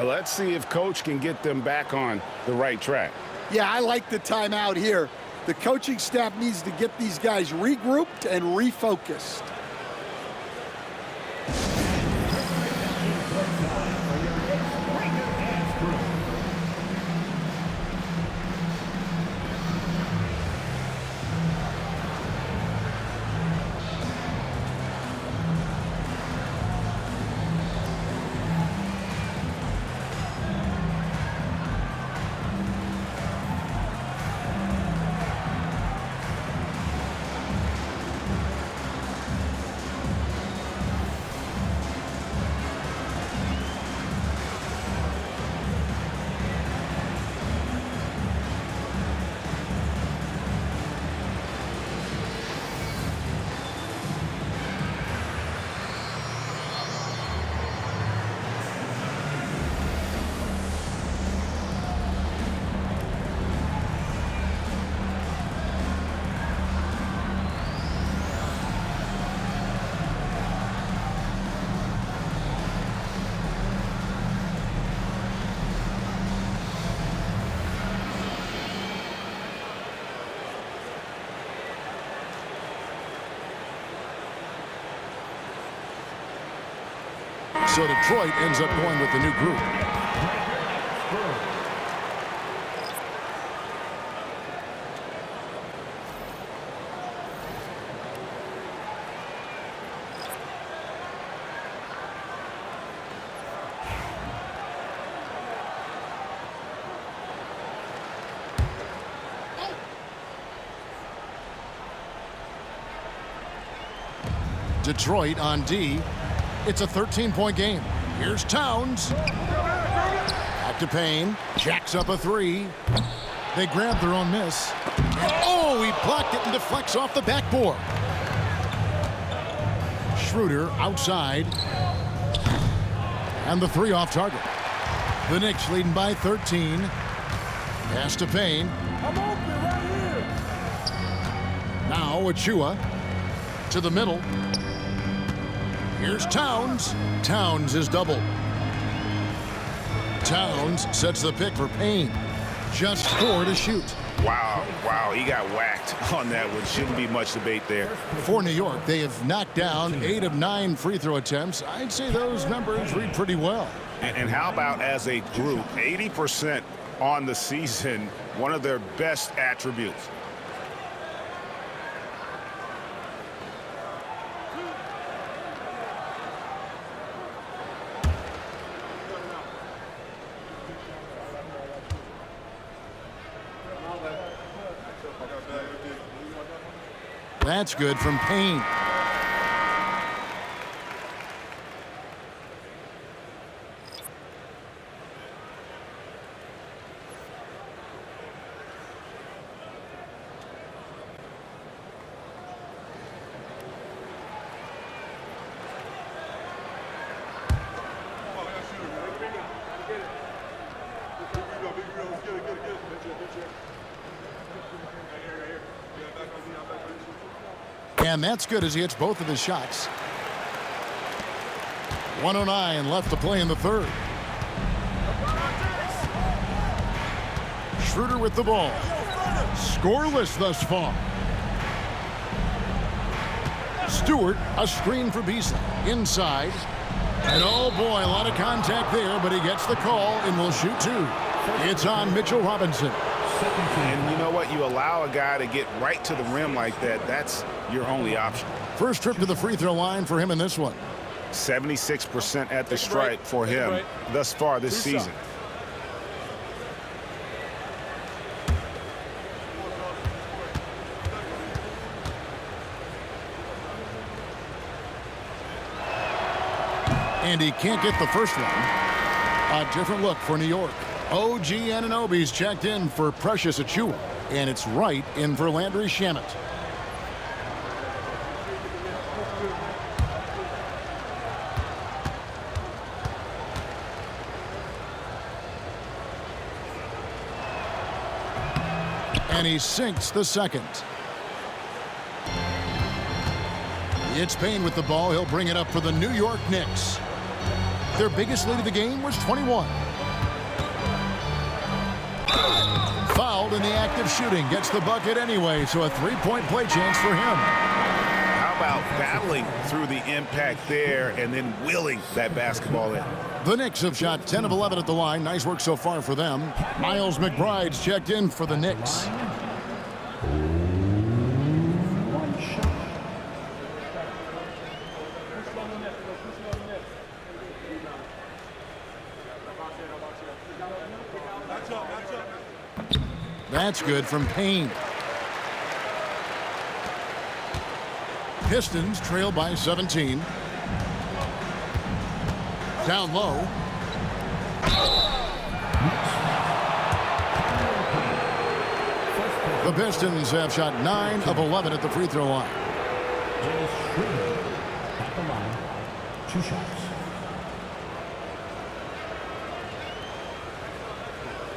Let's see if Coach can get them back on the right track. Yeah, I like the timeout here. The coaching staff needs to get these guys regrouped and refocused. So Detroit ends up going with the new group. Detroit on D. It's a 13-point game. Here's Towns. Back to Payne. Jacks up a three. They grab their own miss. And, oh, he blocked it and deflects off the backboard. Schroeder outside. And the three off target. The Knicks leading by 13. Pass to Payne. I'm open right here. Now Achua to the middle. Here's Towns. Towns is doubled. Towns sets the pick for Payne. Just 4 to shoot. Wow, he got whacked on that one. Shouldn't be much debate there. For New York, they have knocked down 8 of 9 free throw attempts. I'd say those numbers read pretty well. And how about as a group, 80% on the season, one of their best attributes. That's good from Payne. And that's good as he hits both of his shots. 1:09 left to play in the third. Schroeder with the ball. Scoreless thus far. Stewart, a screen for Beasley. Inside. And oh boy, a lot of contact there, but he gets the call and will shoot 2. It's on Mitchell Robinson. And you know what? You allow a guy to get right to the rim like that, that's your only option. First trip to the free throw line for him in this one. 76% at the stripe for him thus far this season. And he can't get the first one. A different look for New York. OG Anunoby's checked in for Precious Achua. And it's right in for Landry Shamet. And he sinks the second. It's Payne with the ball. He'll bring it up for the New York Knicks. Their biggest lead of the game was 21. Fouled in the act of shooting. Gets the bucket anyway, so a 3-point play chance for him. How about battling through the impact there and then willing that basketball in? The Knicks have shot 10 of 11 at the line. Nice work so far for them. Miles McBride's checked in for the Knicks. That's good from Payne. Pistons trail by 17. Down low. The Pistons have shot 9 of 11 at the free throw line. At the line, 2 shots.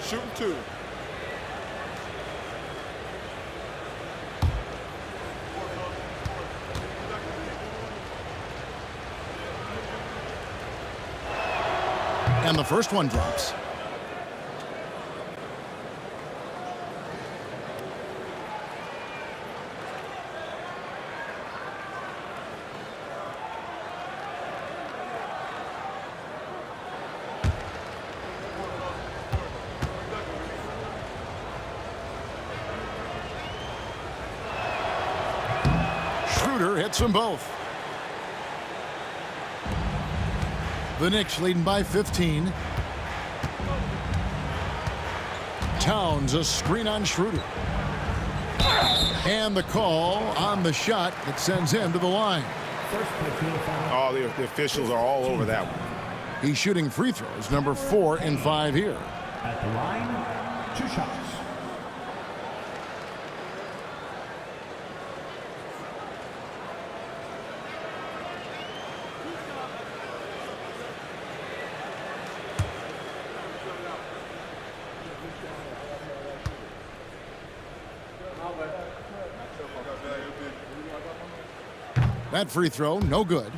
Shooting 2. And the first one drops. Schroeder hits them both. The Knicks leading by 15. Towns a screen on Schroeder. And the call on the shot that sends him to the line. Oh, the officials are all over that one. He's shooting free throws, number 4 in 5 here. At the line, 2 shots. That free throw, no good.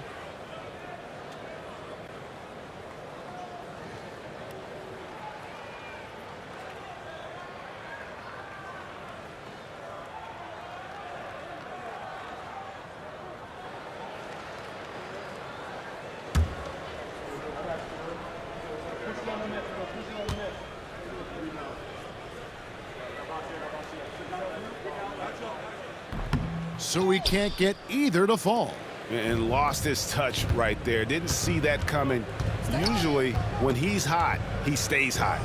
So he can't get either to fall. And lost his touch right there. Didn't see that coming. Usually, when he's hot, he stays hot.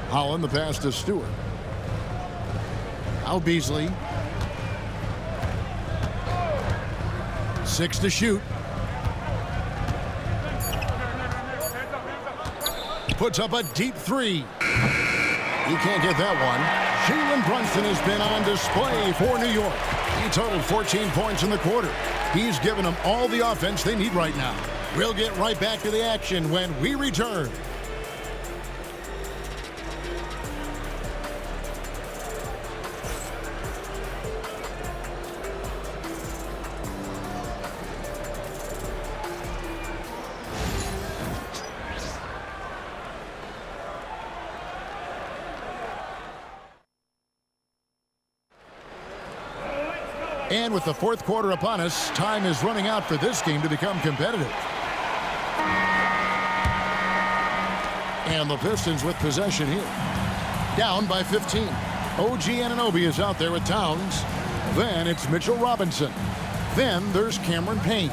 Holland, the pass to Stewart. Now Beasley. 6 to shoot. Puts up a deep 3. He can't get that one. Jalen Brunson has been on display for New York. He totaled 14 points in the quarter. He's given them all the offense they need right now. We'll get right back to the action when we return. And with the fourth quarter upon us, time is running out for this game to become competitive. And the Pistons with possession here. Down by 15. OG Anunoby is out there with Towns. Then it's Mitchell Robinson. Then there's Cameron Payne.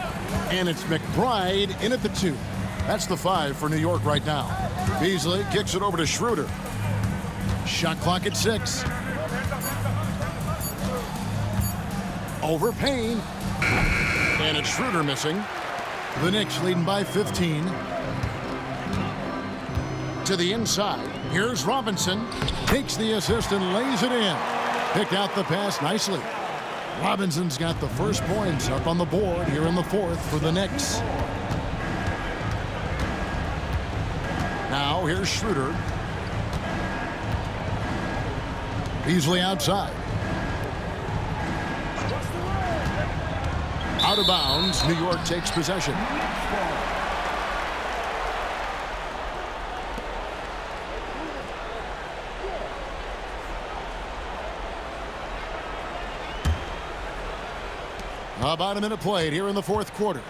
And it's McBride in at the 2. That's the 5 for New York right now. Beasley kicks it over to Schroeder. Shot clock at 6. Over Payne. And it's Schroeder missing. The Knicks leading by 15. To the inside. Here's Robinson. Takes the assist and lays it in. Picked out the pass nicely. Robinson's got the first points up on the board here in the fourth for the Knicks. Now here's Schroeder. Beasley outside. Out of bounds. New York takes possession. About a minute played here in the fourth quarter.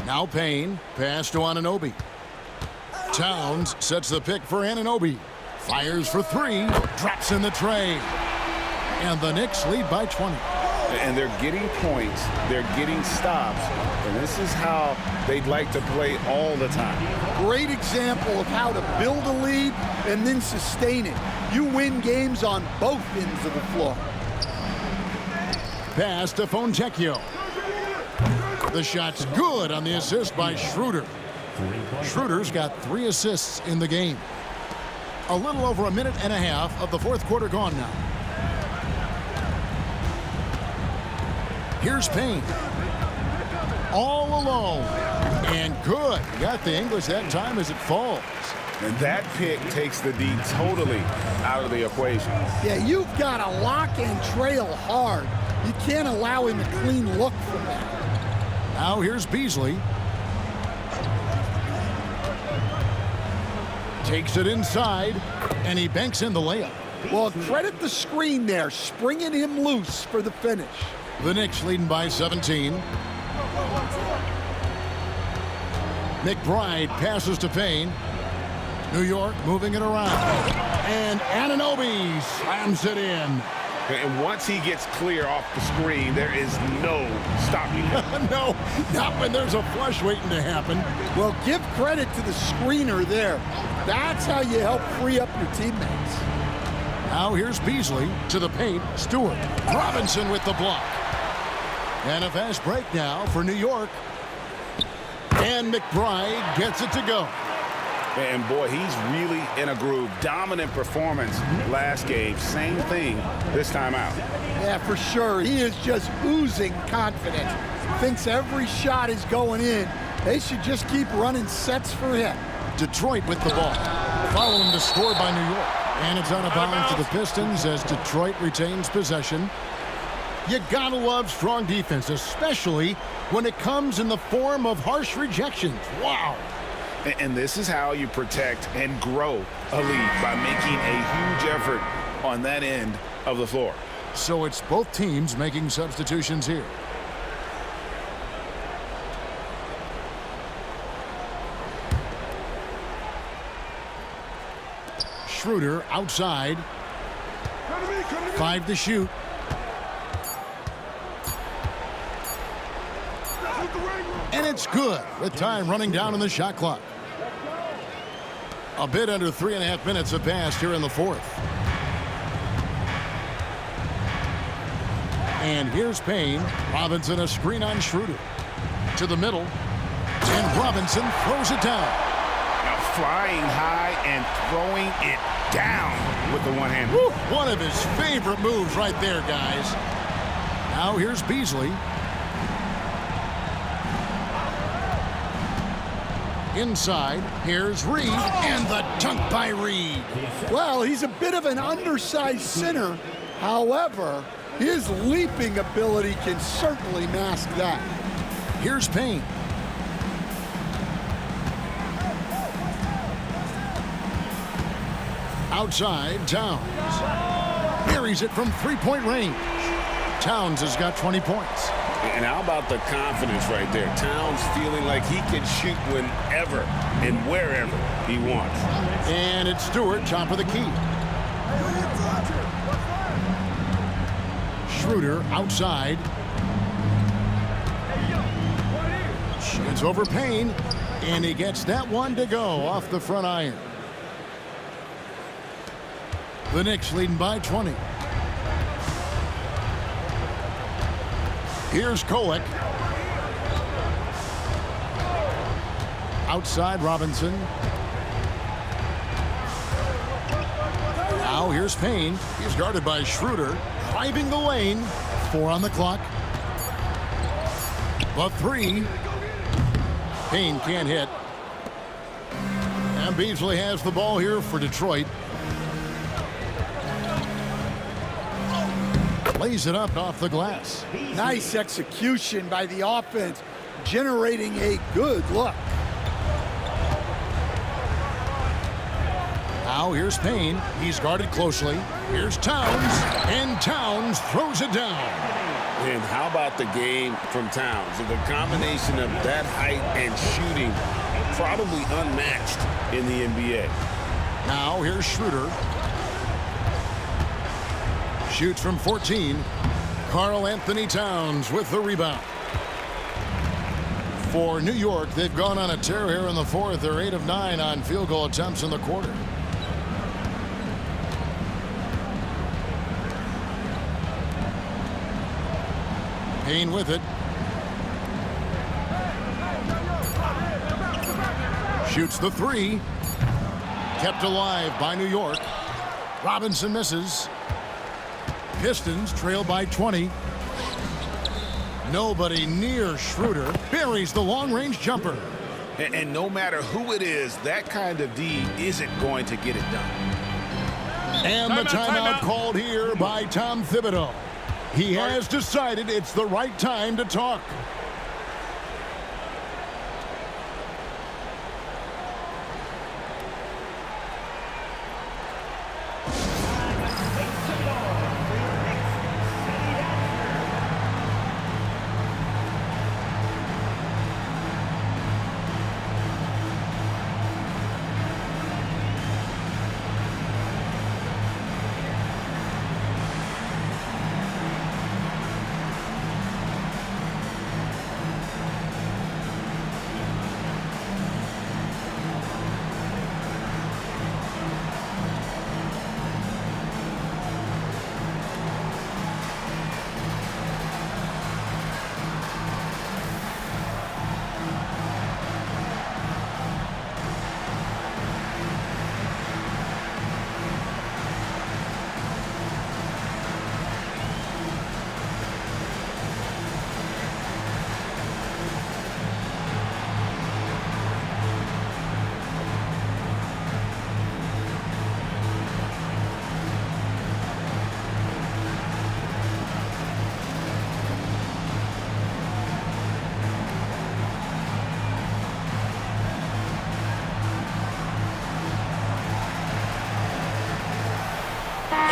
Now Payne. Pass to Anunoby. Towns sets the pick for Anunoby. Fires for 3. Drops in the tray. And the Knicks lead by 20. And they're getting points. They're getting stops. And this is how they'd like to play all the time. Great example of how to build a lead and then sustain it. You win games on both ends of the floor. Pass to Fontecchio. The shot's good on the assist by Schroeder. Schroeder's got 3 assists in the game. A little over a minute and a half of the fourth quarter gone now. Here's Payne. All alone. And good. Got the English that time as it falls. And that pick takes the D totally out of the equation. Yeah, you've got to lock and trail hard. You can't allow him a clean look from that. Now here's Beasley. Takes it inside, and he banks in the layup. Well, credit the screen there, springing him loose for the finish. The Knicks leading by 17. McBride passes to Payne. New York moving it around. And Anunoby slams it in. And once he gets clear off the screen, there is no stopping him. No, not when there's a flush waiting to happen. Well, give credit to the screener there. That's how you help free up your teammates. Now here's Beasley to the paint. Stewart. Robinson with the block. And a fast break now for New York. And McBride gets it to go. And boy, he's really in a groove. Dominant performance last game. Same thing this time out. Yeah, for sure. He is just oozing confidence. Thinks every shot is going in. They should just keep running sets for him. Detroit with the ball. Following the score by New York. And it's out of bounds to the Pistons as Detroit retains possession. You gotta love strong defense, especially when it comes in the form of harsh rejections. Wow. And this is how you protect and grow a lead, by making a huge effort on that end of the floor. So it's both teams making substitutions here. Schroeder outside. 5 to shoot. And it's good with time running down in the shot clock. A bit under 3.5 minutes have passed here in the fourth. And here's Payne. Robinson a screen on Schroeder. To the middle. And Robinson throws it down. Now flying high and throwing it down with the one hand. One of his favorite moves right there, guys. Now here's Beasley. Inside, here's Reed, and the dunk by Reed. Well, he's a bit of an undersized center. However, his leaping ability can certainly mask that. Here's Payne. Outside, Towns. Buries it from three-point range. Towns has got 20 points. And how about the confidence right there? Towns feeling like he can shoot whenever and wherever he wants. And it's Stewart, top of the key. Schroeder outside. Shoots over Payne, and he gets that one to go off the front iron. The Knicks leading by 20. Here's Kolek. Outside Robinson. Now here's Payne. He's guarded by Schroeder. Driving the lane. 4 on the clock. The 3. Payne can't hit. And Beasley has the ball here for Detroit. Lays it up off the glass. Nice execution by the offense, generating a good look. Now here's Payne. He's guarded closely. Here's Towns, and Towns throws it down. And how about the game from Towns? The combination of that height and shooting, probably unmatched in the NBA. Now here's Schroeder. Shoots from 14. Karl Anthony Towns with the rebound. For New York, they've gone on a tear here in the fourth. They're 8 of 9 on field goal attempts in the quarter. Payne with it. Shoots the 3. Kept alive by New York. Robinson misses. Pistons trail by 20. Nobody near Schroeder. Buries the long-range jumper. And no matter who it is, that kind of D isn't going to get it done. And the timeout called here by Tom Thibodeau. He has decided it's the right time to talk.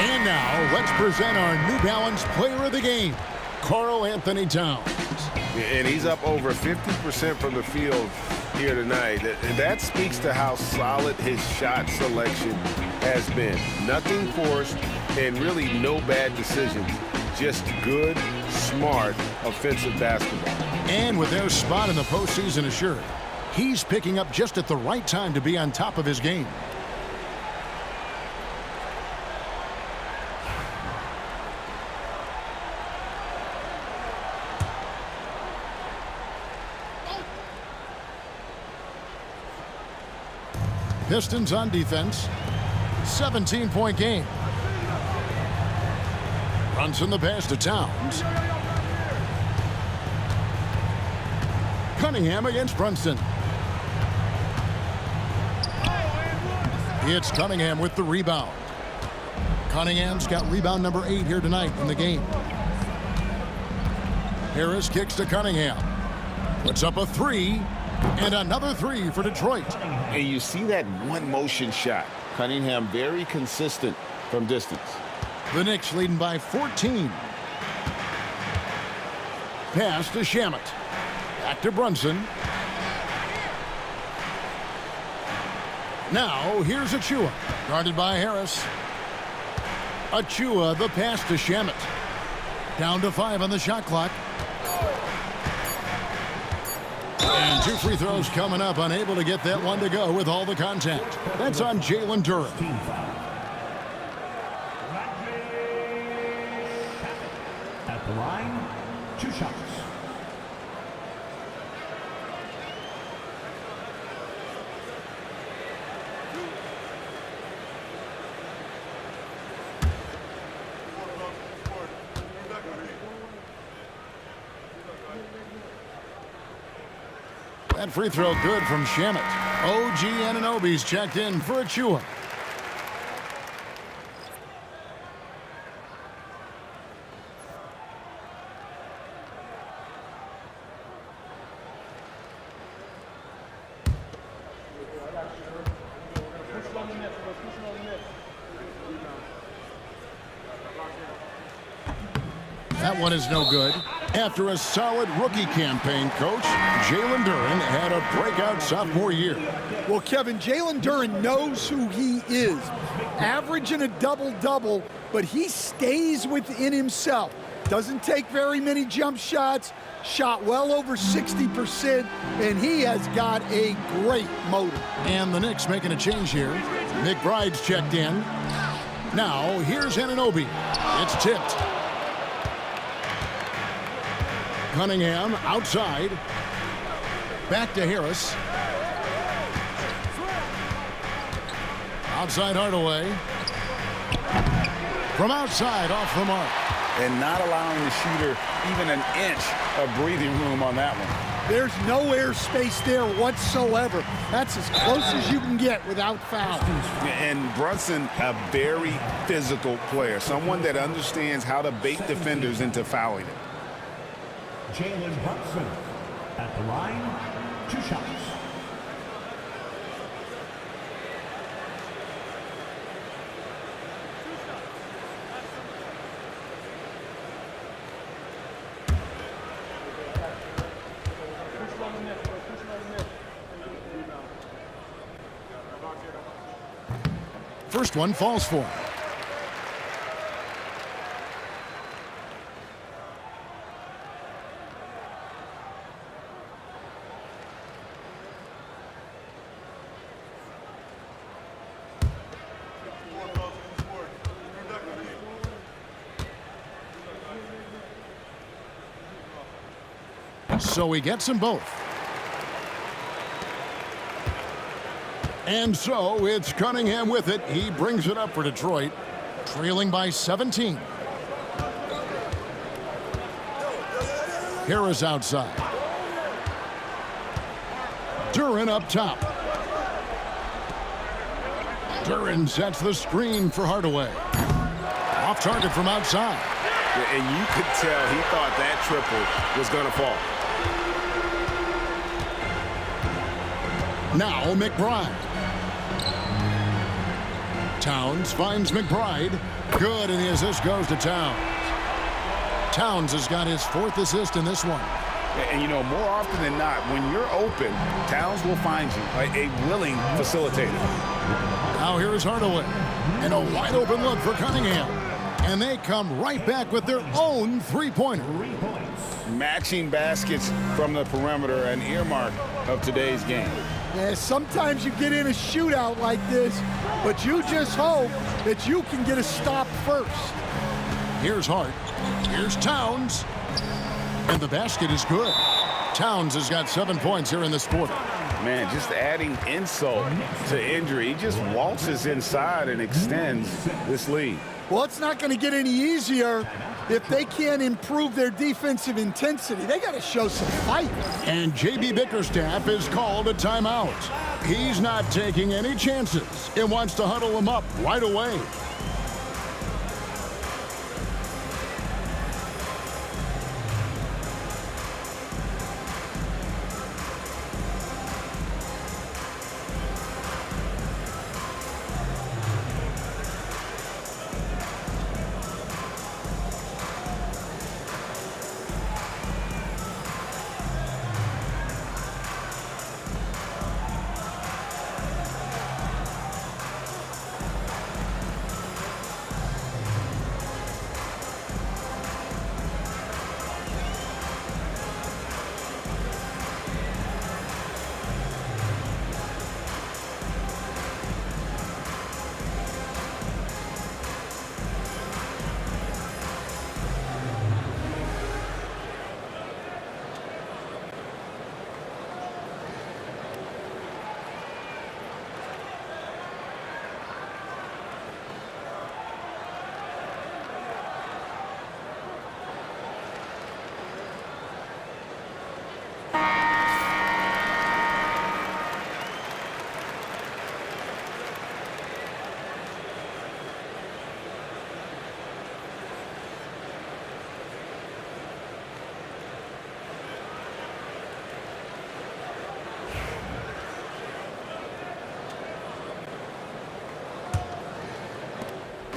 And now, let's present our New Balance Player of the Game, Karl Anthony Towns. And he's up over 50% from the field here tonight. That speaks to how solid his shot selection has been. Nothing forced and really no bad decisions. Just good, smart, offensive basketball. And with their spot in the postseason assured, he's picking up just at the right time to be on top of his game. Pistons on defense. 17-point game. Brunson the pass to Towns. Cunningham against Brunson. It's Cunningham with the rebound. Cunningham's got rebound number 8 here tonight in the game. Harris kicks to Cunningham. Puts up a 3. And another 3 for Detroit. And you see that one motion shot. Cunningham very consistent from distance. The Knicks leading by 14. Pass to Shamet. Back to Brunson. Now here's Achua. Guarded by Harris. Achua the pass to Shamet. Down to 5 on the shot clock. And 2 free throws coming up, unable to get that one to go with all the contact. That's on Jalen Duren. At the line, 2 shots. That free throw good from Shamet. OG Anunoby's checked in for Achua. That one is no good. After a solid rookie campaign, Coach, Jalen Duren had a breakout sophomore year. Well, Kevin, Jalen Duren knows who he is. Averaging a double-double, but he stays within himself. Doesn't take very many jump shots, shot well over 60%, and he has got a great motor. And the Knicks making a change here. McBride's checked in. Now, here's Anunoby. It's tipped. Cunningham outside. Back to Harris. Outside Hardaway. From outside, off the mark. And not allowing the shooter even an inch of breathing room on that one. There's no airspace there whatsoever. That's as close as you can get without foul. And Brunson, a very physical player, someone that understands how to bait defenders into fouling it. Jalen Brunson at the line, 2 shots. First one falls for him. So he gets them both. And so it's Cunningham with it. He brings it up for Detroit, trailing by 17. Harris outside. Duren up top. Duren sets the screen for Hardaway. Off target from outside. And you could tell he thought that triple was going to fall. Now McBride. Towns finds McBride. Good, and the assist goes to Towns. Towns has got his 4th assist in this one. And, you know, more often than not, when you're open, Towns will find you, a willing facilitator. Now here is Hardaway. And a wide open look for Cunningham. And they come right back with their own three-pointer. Matching baskets from the perimeter, an earmark of today's game. Yeah, sometimes you get in a shootout like this, but you just hope that you can get a stop first. Here's Hart. Here's Towns. And the basket is good. Towns has got 7 points here in this quarter. Man, just adding insult to injury. He just waltzes inside and extends this lead. Well, it's not going to get any easier if they can't improve their defensive intensity. They got to show some fight. And J.B. Bickerstaff is called a timeout. He's not taking any chances and wants to huddle them up right away.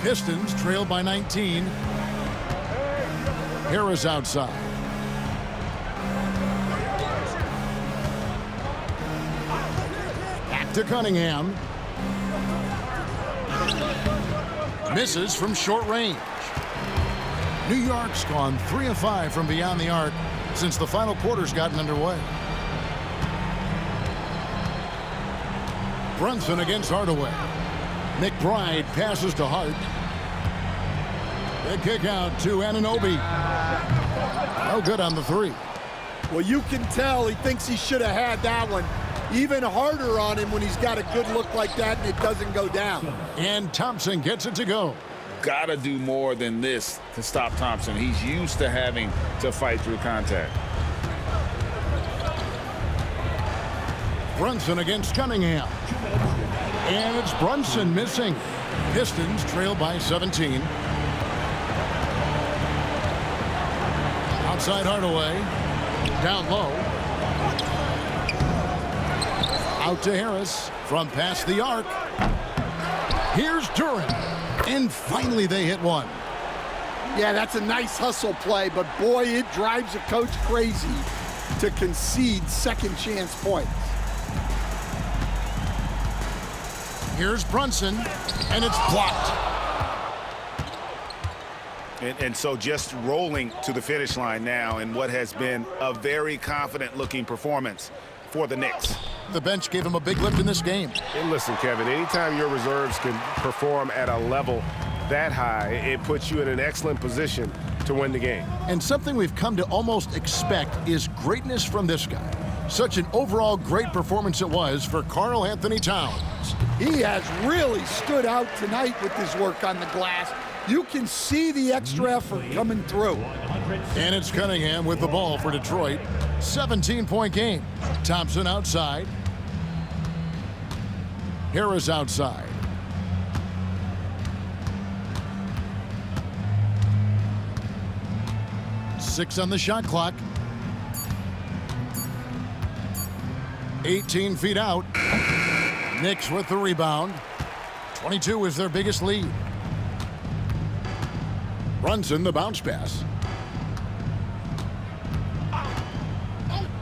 Pistons trail by 19. Harris outside. Back to Cunningham. Misses from short range. New York's gone 3 of 5 from beyond the arc since the final quarter's gotten underway. Brunson against Hardaway. McBride passes to Hart. The kick out to Anunoby. No good on the 3. Well, you can tell he thinks he should have had that one. Even harder on him when he's got a good look like that and it doesn't go down. And Thompson gets it to go. Gotta do more than this to stop Thompson. He's used to having to fight through contact. Brunson against Cunningham. And it's Brunson missing. Pistons trail by 17. Outside Hardaway. Down low. Out to Harris from past the arc. Here's Duran. And finally they hit one. Yeah, that's a nice hustle play, but boy, it drives a coach crazy to concede second chance points. Here's Brunson, and it's blocked. And so just rolling to the finish line now in what has been a very confident-looking performance for the Knicks. The bench gave him a big lift in this game. And listen, Kevin, anytime your reserves can perform at a level that high, it puts you in an excellent position to win the game. And something we've come to almost expect is greatness from this guy. Such an overall great performance it was for Karl Anthony Towns. He has really stood out tonight with his work on the glass. You can see the extra effort coming through. And it's Cunningham with the ball for Detroit. 17-point game. Thompson outside. Harris outside. Six on the shot clock. 18 feet out. Knicks with the rebound. 22 is their biggest lead. Brunson, the bounce pass.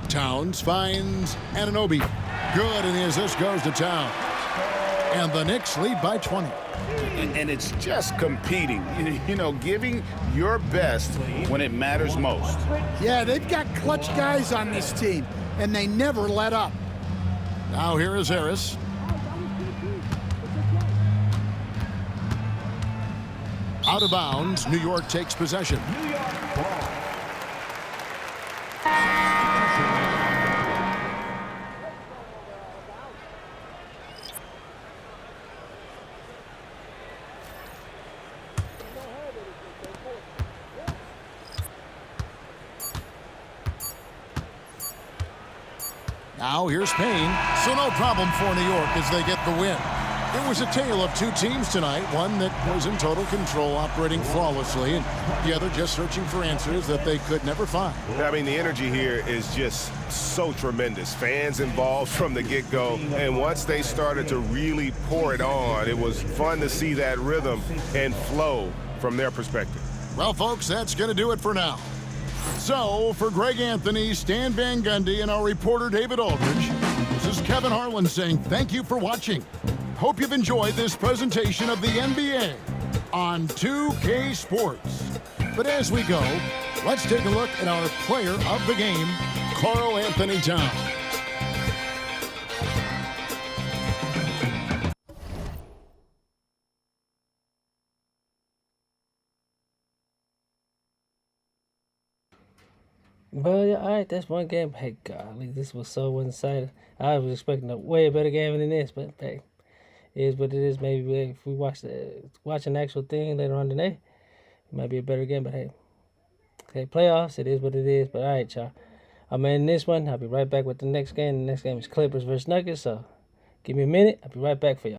Towns finds Anunoby. Good, and the assist goes to Towns. And the Knicks lead by 20. And it's just competing, you know, giving your best when it matters most. Yeah, they've got clutch guys on this team, and they never let up. Now here is Harris. Out of bounds, New York takes possession. Now here's Payne, so no problem for New York as they get the win. It was a tale of two teams tonight, one that was in total control, operating flawlessly, and the other just searching for answers that they could never find. I mean, the energy here is just so tremendous. Fans involved from the get-go, and once they started to really pour it on, it was fun to see that rhythm and flow from their perspective. Well, folks, that's going to do it for now. So, for Greg Anthony, Stan Van Gundy, and our reporter David Aldridge, this is Kevin Harlan saying thank you for watching. Hope you've enjoyed this presentation of the NBA on 2K Sports. But as we go, let's take a look at our player of the game, Karl Anthony Towns. Well, yeah, all right, that's one game. Hey, golly, this was so one-sided. I was expecting a way better game than this, but hey, it is what it is. Maybe if we watch an actual thing later on today, it might be a better game. But hey, playoffs, it is what it is. But all right, y'all, I'm in this one. I'll be right back with the next game. The next game is Clippers versus Nuggets. So give me a minute. I'll be right back for y'all.